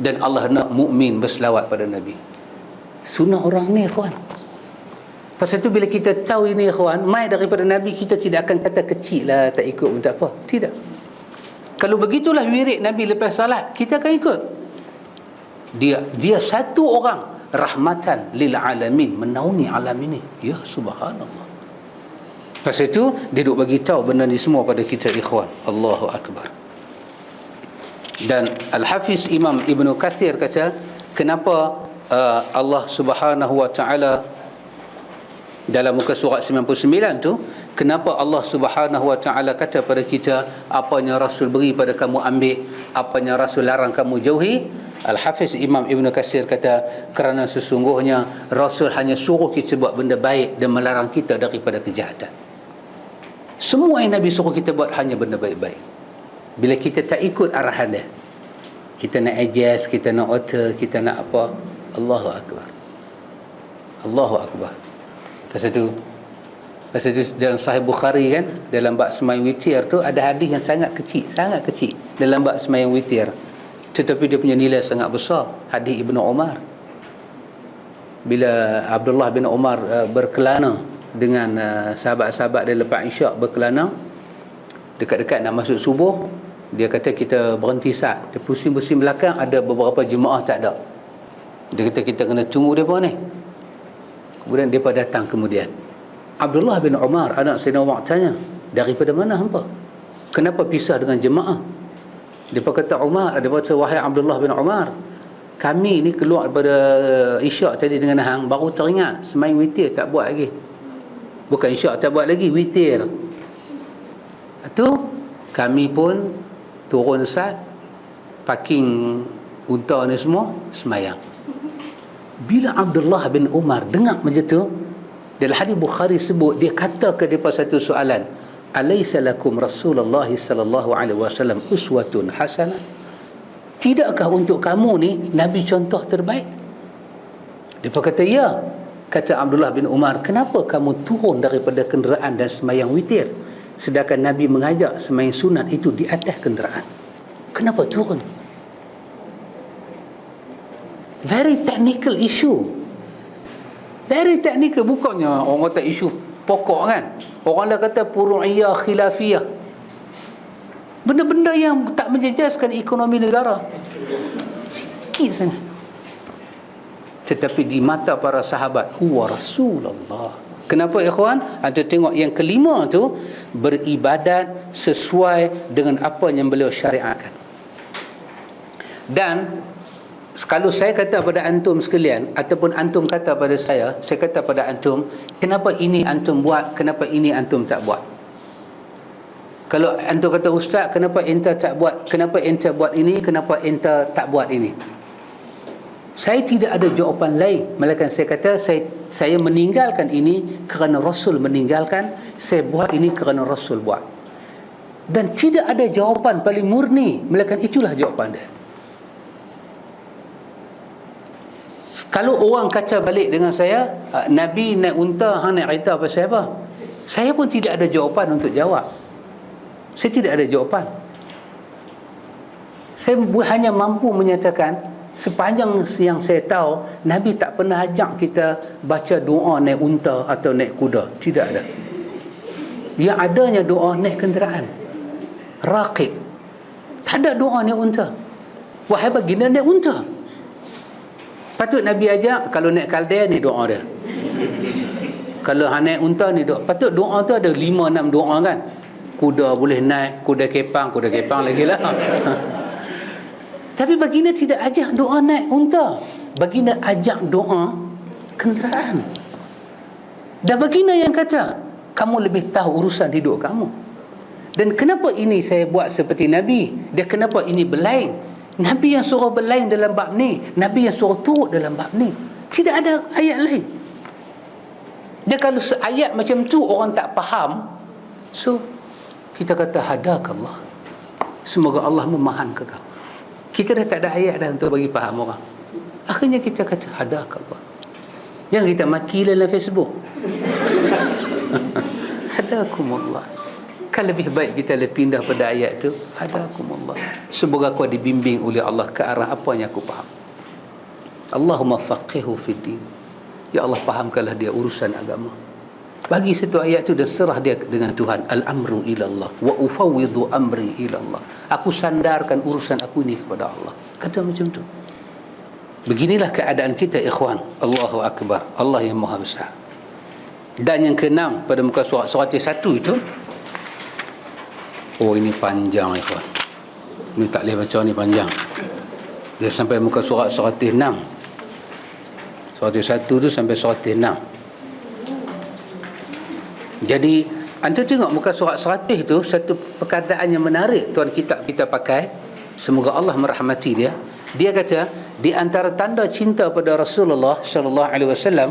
Dan Allah nak mukmin berselawat pada Nabi. Sunnah orang ni, ikhwan. Pasal tu bila kita tahu ini, ikhwan, mai daripada Nabi, kita tidak akan kata kecil lah, tak ikut pun tak apa. Tidak. Kalau begitulah wirid Nabi lepas salat, kita akan ikut. Dia satu orang rahmatan lil alamin, menaungi alam ini. Ya subhanallah. Pasal tu dia duk bagi tahu benda ni semua pada kita, ikhwan. Allahu akbar. Dan Al-Hafiz Imam Ibnu Katsir kata, kenapa Allah Subhanahu wa taala dalam muka surat 99 tu, kenapa Allah Subhanahu wa taala kata pada kita, apanya Rasul beri pada kamu ambil, apanya Rasul larang kamu jauhi. Al-Hafiz Imam Ibnu Katsir kata, kerana sesungguhnya Rasul hanya suruh kita buat benda baik dan melarang kita daripada kejahatan. Semua yang Nabi suruh kita buat hanya benda baik-baik. Bila kita tak ikut arahan dia, kita nak adjust, kita nak alter, kita nak apa, Allahu akbar. Allahu akbar. Pasal tu dalam Sahih Bukhari kan, dalam bab sembahyang witir tu ada hadis yang sangat kecil dalam bab sembahyang witir, tetapi dia punya nilai sangat besar. Hadis Ibnu Umar, bila Abdullah bin Umar berkelana dengan sahabat-sahabat dia lepas isyak, berkelana dekat-dekat nak masuk subuh, dia kata kita berhenti sat. Dia pusing-pusing belakang, ada beberapa jemaah tak ada. Dia kata kita kena tunggu mereka ni. Kemudian mereka datang. Kemudian Abdullah bin Umar, anak Sayyidina Umar, tanya, daripada mana hampa? Kenapa pisah dengan jemaah? Dia kata, Umar, dia kata, wahai Abdullah bin Umar, kami ni keluar daripada isyak tadi dengan hang, baru teringat sembahyang witir tak buat lagi. Bukan isyak tak buat lagi, witir. Itu kami pun turun sat, parking unta ni semua, semayang. Bila Abdullah bin Umar dengar macam tu, dalam hadis Bukhari sebut, dia kata ke depa satu soalan, alaysa lakum Rasulullah sallallahu alaihi wasallam uswatun hasanah? Tidakkah untuk kamu ni Nabi contoh terbaik? Depa kata ya. Kata Abdullah bin Umar, kenapa kamu turun daripada kenderaan dan semayang witir, sedangkan Nabi mengajak sembahyang sunat itu di atas kenderaan? Kenapa turun? Very technical issue. Very technical. Bukannya orang kata isu pokok kan. Orang dah kata furu'iyah khilafiyah, benda-benda yang tak menjejaskan ekonomi negara. Sikit sangat. Tetapi di mata para sahabat, huwa Rasulullah. Kenapa ikhwan? Anda tengok yang kelima tu, beribadat sesuai dengan apa yang beliau syariatkan. Dan kalau saya kata pada antum sekalian, ataupun antum kata pada saya kata pada antum, kenapa ini antum buat, kenapa ini antum tak buat? Kalau antum kata, ustaz, kenapa enta tak buat, kenapa enta buat ini, kenapa enta tak buat ini? Saya tidak ada jawapan lain, melainkan saya kata, saya meninggalkan ini kerana Rasul meninggalkan, saya buat ini kerana Rasul buat. Dan tidak ada jawapan paling murni, melainkan itulah jawapan dia. Kalau orang kata balik dengan saya, Nabi naik unta, hang naik kereta, pasal apa? Saya pun tidak ada jawapan untuk jawab. Saya tidak ada jawapan. Saya hanya mampu menyatakan, sepanjang yang saya tahu, Nabi tak pernah ajak kita baca doa naik unta atau naik kuda. Tidak ada. Yang adanya doa naik kenderaan, raqib. Tak ada doa naik unta. Wahai baginda, naik unta. Patut Nabi ajak, kalau naik kaldea ni doa dia. Kalau naik unta ni doa. Patut doa tu ada 5-6 doa kan. Kuda boleh naik, kuda kepang lagi lah. Tapi baginda tidak ajak doa naik unta. Baginda ajak doa kenderaan. Dan baginda yang kata, kamu lebih tahu urusan hidup kamu. Dan kenapa ini saya buat seperti Nabi? Dan kenapa ini berlain? Nabi yang suruh berlain dalam bab ni, Nabi yang suruh turut dalam bab ni. Tidak ada ayat lain. Dan kalau ayat macam tu orang tak faham, so kita kata hadakallah, semoga Allah memahamkan kau. Kita dah tak ada ayat dah untuk bagi faham orang. Akhirnya kita kata hadakallah. Jangan kita maki dalam Facebook. Hadakumullah. Kan lebih baik kita pindah pada ayat tu, hadakumullah, semoga kau dibimbing oleh Allah ke arah apa yang aku faham. Allahumma faqihu fid din. Ya Allah, fahamkanlah dia urusan agama. Bagi satu ayat tu dan serah dia dengan Tuhan. Al-amru ilallah wa ufawwidhu amri ilallah. Aku sandarkan urusan aku ini kepada Allah. Kata macam tu. Beginilah keadaan kita, ikhwan. Allahu akbar. Allah yang maha besar. Dan yang keenam pada muka surat 1 itu, oh ini panjang, ikhwan. Ini tak boleh baca, ni panjang. Dia sampai muka surat 106. Surat 1 tu sampai surat 6. Jadi anda tengok muka surat 100 itu satu perkataan yang menarik tuan kita pakai, semoga Allah merahmati dia. Dia kata di antara tanda cinta pada Rasulullah sallallahu alaihi wasallam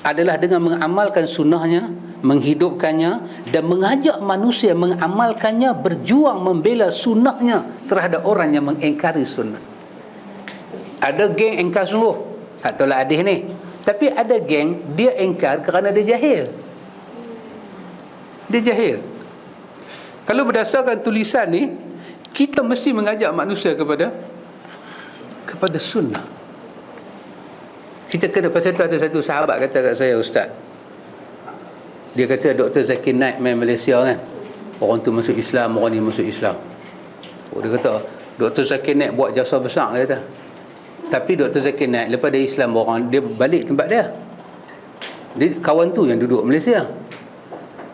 adalah dengan mengamalkan sunnahnya, menghidupkannya dan mengajak manusia mengamalkannya, berjuang membela sunnahnya terhadap orang yang mengingkari sunnah. Ada geng engkar sungguh, tak tolak hadis ni. Tapi ada geng dia engkar kerana dia jahil. Dia jahil. Kalau berdasarkan tulisan ni, kita mesti mengajak manusia kepada sunnah. Kita kena, pasal tu ada satu sahabat kata kat saya, ustaz, dia kata Dr. Zakir Naik main Malaysia kan, orang tu masuk Islam, orang ni masuk Islam. Dia kata Dr. Zakir Naik buat jasa besar, dia kata. Tapi Dr. Zakir Naik lepas dia Islam orang, dia balik tempat dia. Kawan tu yang duduk Malaysia.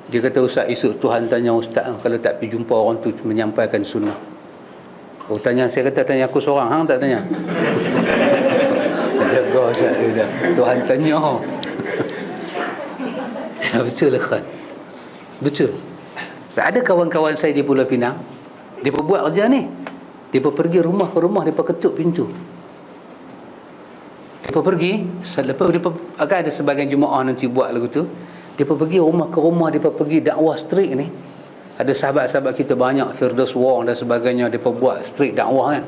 Dia kata, ustaz, esok Tuhan tanya ustaz, kalau tak pergi jumpa orang tu menyampaikan sunnah. Oh, tanya, saya kata tanya aku seorang, hang tak tanya. Kata kau ustaz, Tuhan tanya. Betul lah kan? Betul. Ada kawan-kawan saya di Pulau Pinang, dia buat kerja ni. Dia pergi rumah ke rumah, dia ketuk pintu. Dia pergi, selepas dia akan ada sebagian jemaah nanti buat lagu tu. Dia pergi rumah ke rumah, dia pergi dakwah street ni. Ada sahabat-sahabat kita banyak, Firdaus Wong dan sebagainya, dia buat street dakwah kan.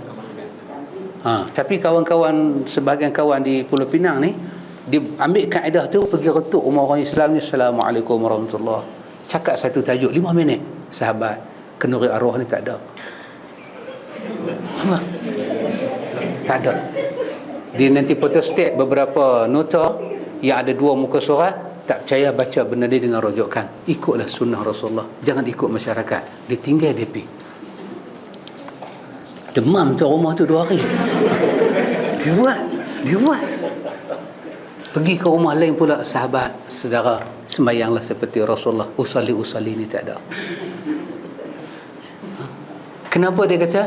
Tapi kawan-kawan, sebahagian kawan di Pulau Pinang ni, dia ambil kaedah tu, pergi ketuk rumah orang Islam ni, Assalamualaikum warahmatullahi. Cakap satu tajuk 5 minit. Sahabat, kenduri arwah ni tak ada. Tak ada. Dia nanti photostat beberapa nota yang ada 2 muka surat. Tak percaya, baca benda ni dengan rujukan. Ikutlah sunnah Rasulullah, jangan ikut masyarakat. Dia tinggal dia pergi. Demam tu rumah tu 2 hari. Dia buat. Pergi ke rumah lain pula, sahabat, saudara, sembahyanglah seperti Rasulullah. Usali ni tak ada. Kenapa dia kata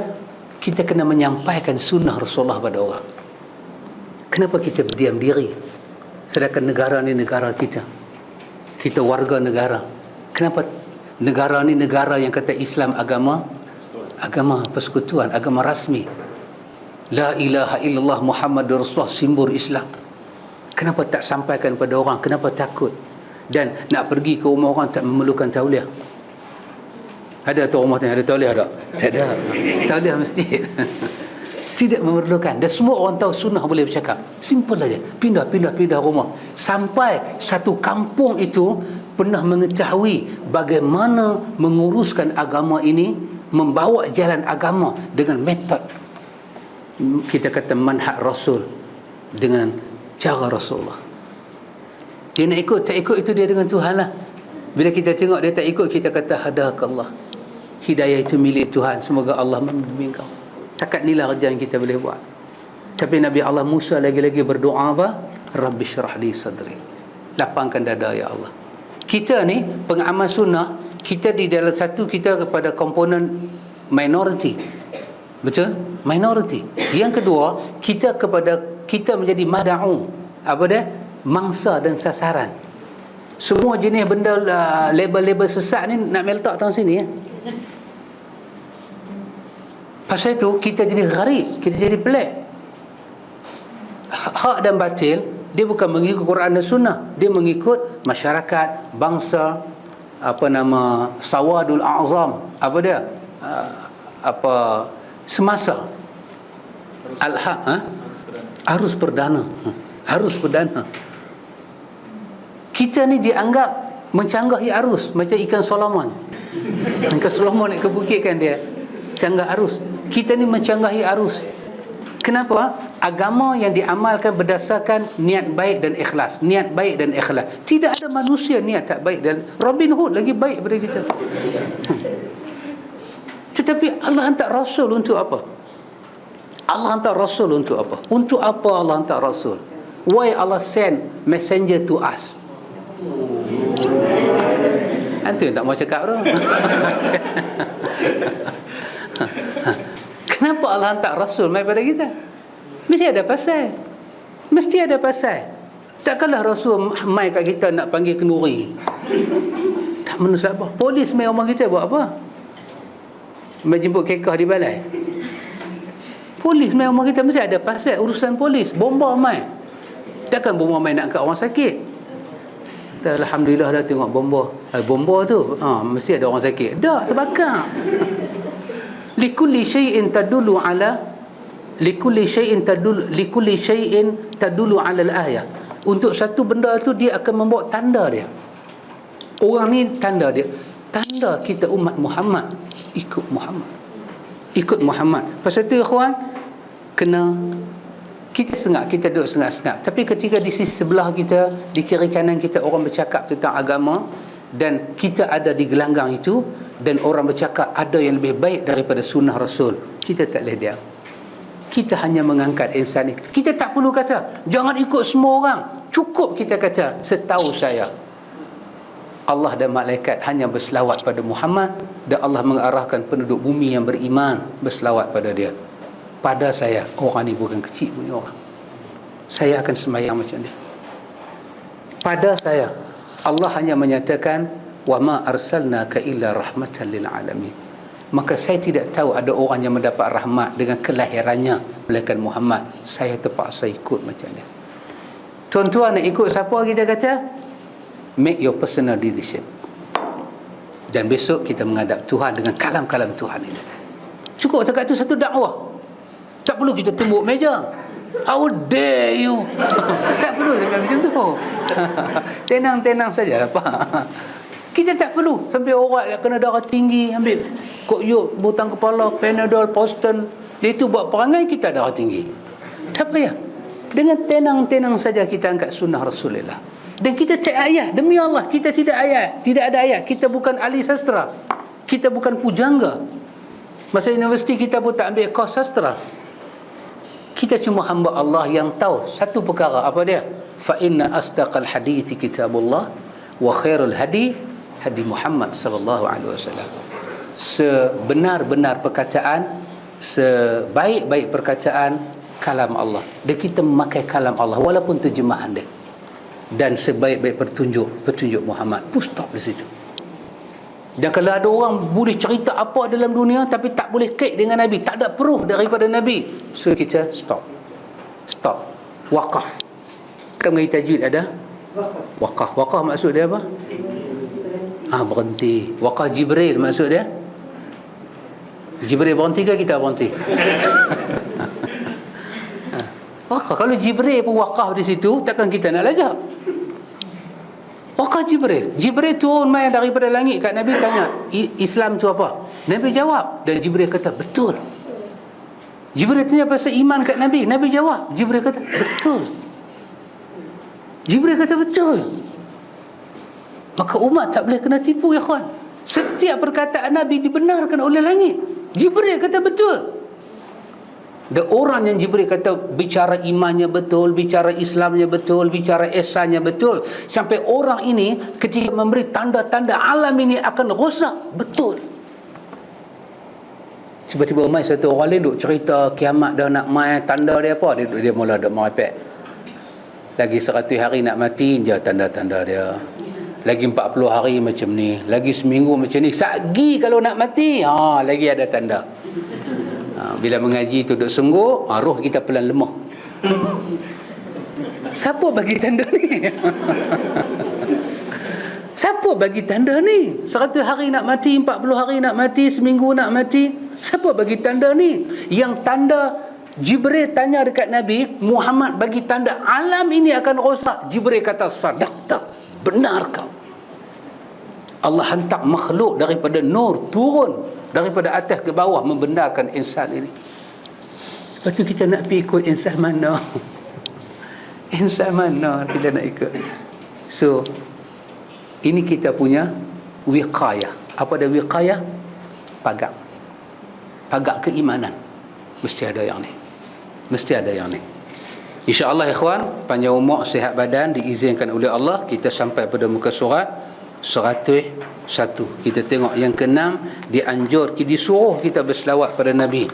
kita kena menyampaikan sunnah Rasulullah pada orang? Kenapa kita berdiam diri? Sedangkan negara ni negara kita. Kita warga negara. Kenapa negara ni negara yang kata Islam agama persekutuan, agama rasmi. La ilaha illallah Muhammadur Rasulullah, simbol Islam. Kenapa tak sampaikan pada orang? Kenapa takut? Dan nak pergi ke rumah orang tak memerlukan tauliah. Ada tu rumah tanya, ada tauliah tak? Tak ada. Tauliah masjid. Tidak memerlukan. Dan semua orang tahu sunnah boleh bercakap. Simple aja. Pindah rumah. Sampai satu kampung itu pernah mengetahui bagaimana menguruskan agama ini, membawa jalan agama dengan metod, kita kata manhaj Rasul, dengan cara Rasulullah. Dia nak ikut, tak ikut, itu dia dengan Tuhan lah. Bila kita tengok dia tak ikut, kita kata hadakallah. Hidayah itu milik Tuhan, semoga Allah membimbing kau. Takat inilah kerja yang kita boleh buat. Tapi Nabi Allah Musa lagi-lagi berdoa apa? Rabbi syrah li sadri. Lapangkan dada ya Allah. Kita ni pengamal sunnah, kita di dalam satu, kita kepada komponen minority. Betul? Minority. Yang kedua, kita menjadi mada'u. Apa dia? Mangsa dan sasaran. Semua jenis benda label-label sesat ni nak meletak tahun sini ya. Pasal itu kita jadi gharib, kita jadi pelik. Hak dan batil dia bukan mengikut Quran dan Sunnah, dia mengikut masyarakat, bangsa, sawadul a'zam, semasa arus perdana. Kita ni dianggap mencanggahi arus macam ikan Solomon. Ikan Solomon naik ke bukit kan dia canggah arus. Kita ni mencanggahi arus. Kenapa? Agama yang diamalkan berdasarkan niat baik dan ikhlas. Niat baik dan ikhlas. Tidak ada manusia niat tak baik, dan Robin Hood lagi baik daripada kita. Tetapi Allah hantar Rasul untuk apa? Allah hantar Rasul untuk apa? Untuk apa Allah hantar Rasul? Why Allah send messenger to us? Itu yang tak mau cakap tu. Kenapa Allah hantar Rasul mai pada kita? Mesti ada pasal. Takkanlah Rasul mai kat kita nak panggil kenduri. Tak manusia apa? Polis mai rumah kita buat apa? Mai jemput kekah di balai. Polis mai rumah kita, mesti ada pasal urusan polis. Bomba mai. Takkan bomba mai nak kat orang sakit. Kita alhamdulillah dah tengok bomba. Bomba tu mesti ada orang sakit. Dah terbakar. Likulli syai'in tadullu ala al-ayah. Untuk satu benda tu dia akan membawa tanda dia. Orang ni tanda dia. Tanda kita umat Muhammad ikut Muhammad. Pasal tu ikhwan, kena kita duduk sengak-sengak. Tapi ketika di sisi sebelah kita, di kiri kanan kita orang bercakap tentang agama, dan kita ada di gelanggang itu, dan orang bercakap ada yang lebih baik daripada sunnah Rasul, kita tak boleh diam. Kita hanya mengangkat insan itu. Kita tak perlu kata jangan ikut semua orang. Cukup kita kata, setahu saya Allah dan malaikat hanya berselawat pada Muhammad, dan Allah mengarahkan penduduk bumi yang beriman berselawat pada dia. Pada saya, orang ni bukan kecil punya orang, saya akan sembahyang macam dia. Pada saya, Allah hanya menyatakan wa ma arsalnaka illa rahmatan lil alamin. Maka saya tidak tahu ada orang yang mendapat rahmat dengan kelahirannya melainkan Muhammad. Saya terpaksa ikut macam dia. Tuan-tuan nak ikut siapa, kita kata make your personal decision. Dan besok kita menghadap Tuhan dengan kalam-kalam Tuhan ini. Cukup dekat tu satu dakwah. Tak perlu kita tembuk meja. How dare you? Tak perlu sampai macam tu. Tenang-tenang saja Pak. Kita tak perlu sampai orang kena darah tinggi, ambil koyuk, butang kepala, Panadol, Poston. Dia itu buat perangai kita darah tinggi. Tak payah. Dengan tenang-tenang saja kita angkat sunnah Rasulullah. Dan kita cek ayat. Demi Allah, kita tidak ada ayat. Kita bukan ahli sastra. Kita bukan pujangga. Masa universiti kita pun tak ambil kos sastra. Kita cuma hamba Allah yang tahu satu perkara. Apa dia? Fa inna asdaqal hadithi kitabullah wa khairul hadi Muhammad sallallahu alaihi wasallam. Sebenar-benar perkataan, sebaik-baik perkataan kalam Allah. Dan kita memakai kalam Allah walaupun terjemahan dia. Dan sebaik-baik petunjuk Muhammad. Pun stop di situ. Dan kalau ada orang boleh cerita apa dalam dunia tapi tak boleh kait dengan Nabi, tak ada proof daripada Nabi, so kita stop. Waqaf. Kan mengenai tajwid ada waqaf maksud dia apa? Berhenti. Waqaf Jibril maksud dia, Jibril berhenti ke kita berhenti? Waqaf. Kalau Jibril pun waqaf di situ, takkan kita nak lajak. Waqaf Jibril turun mai daripada langit kat Nabi, tanya Islam tu apa? Nabi jawab, dan Jibril kata betul. Jibril tanya pasal iman kat Nabi jawab, Jibril kata betul. Maka umat tak boleh kena tipu ya kawan. Setiap perkataan Nabi dibenarkan oleh langit. Jibril kata betul. Dan orang yang Jibril kata bicara imannya betul, bicara Islamnya betul, bicara ihsannya betul, sampai orang ini ketika memberi tanda-tanda alam ini akan rosak, betul. Tiba-tiba mai satu orang lain duk cerita kiamat dah nak mai, tanda dia apa? Dia mula duk merepek. Lagi 100 hari nak mati, je tanda-tanda dia. Lagi 40 hari macam ni, lagi seminggu macam ni. Sagi kalau nak mati, lagi ada tanda. Bila mengaji tu duk sungguh, roh kita pelan lemah. Siapa bagi tanda ni? Siapa bagi tanda ni? 100 hari nak mati, 40 hari nak mati, seminggu nak mati. Siapa bagi tanda ni? Yang tanda Jibril tanya dekat Nabi Muhammad, bagi tanda alam ini akan rosak. Jibril kata, sadaqta, benar kau. Allah hantar makhluk daripada nur turun daripada atas ke bawah membenarkan insan ini. Lepas tu kita nak pergi ikut insan mana? Insan mana kita nak ikut? So ini kita punya wiqayah. Apa dia wiqayah? Pagar keimanan. Mesti ada yang ni. InsyaAllah ikhwan, panjang umur, sihat badan, diizinkan oleh Allah, kita sampai pada muka surat 101. Kita tengok yang ke-6, disuruh kita berselawat pada Nabi.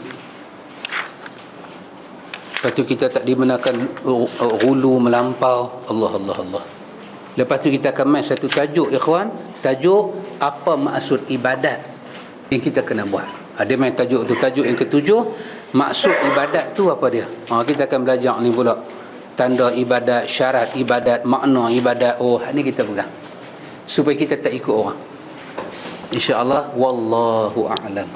Lepas tu kita tak dibenarkan gulu melampau. Allah. Lepas tu kita akan main satu tajuk ikhwan, tajuk apa maksud ibadat yang kita kena buat. Ada main tajuk tu, tajuk yang ke-7, maksud ibadat tu apa dia. Kita akan belajar ni pula, tanda ibadat, syarat ibadat, makna ibadat. Ni kita pegang supaya kita tak ikut orang. InsyaAllah, wallahu a'lam.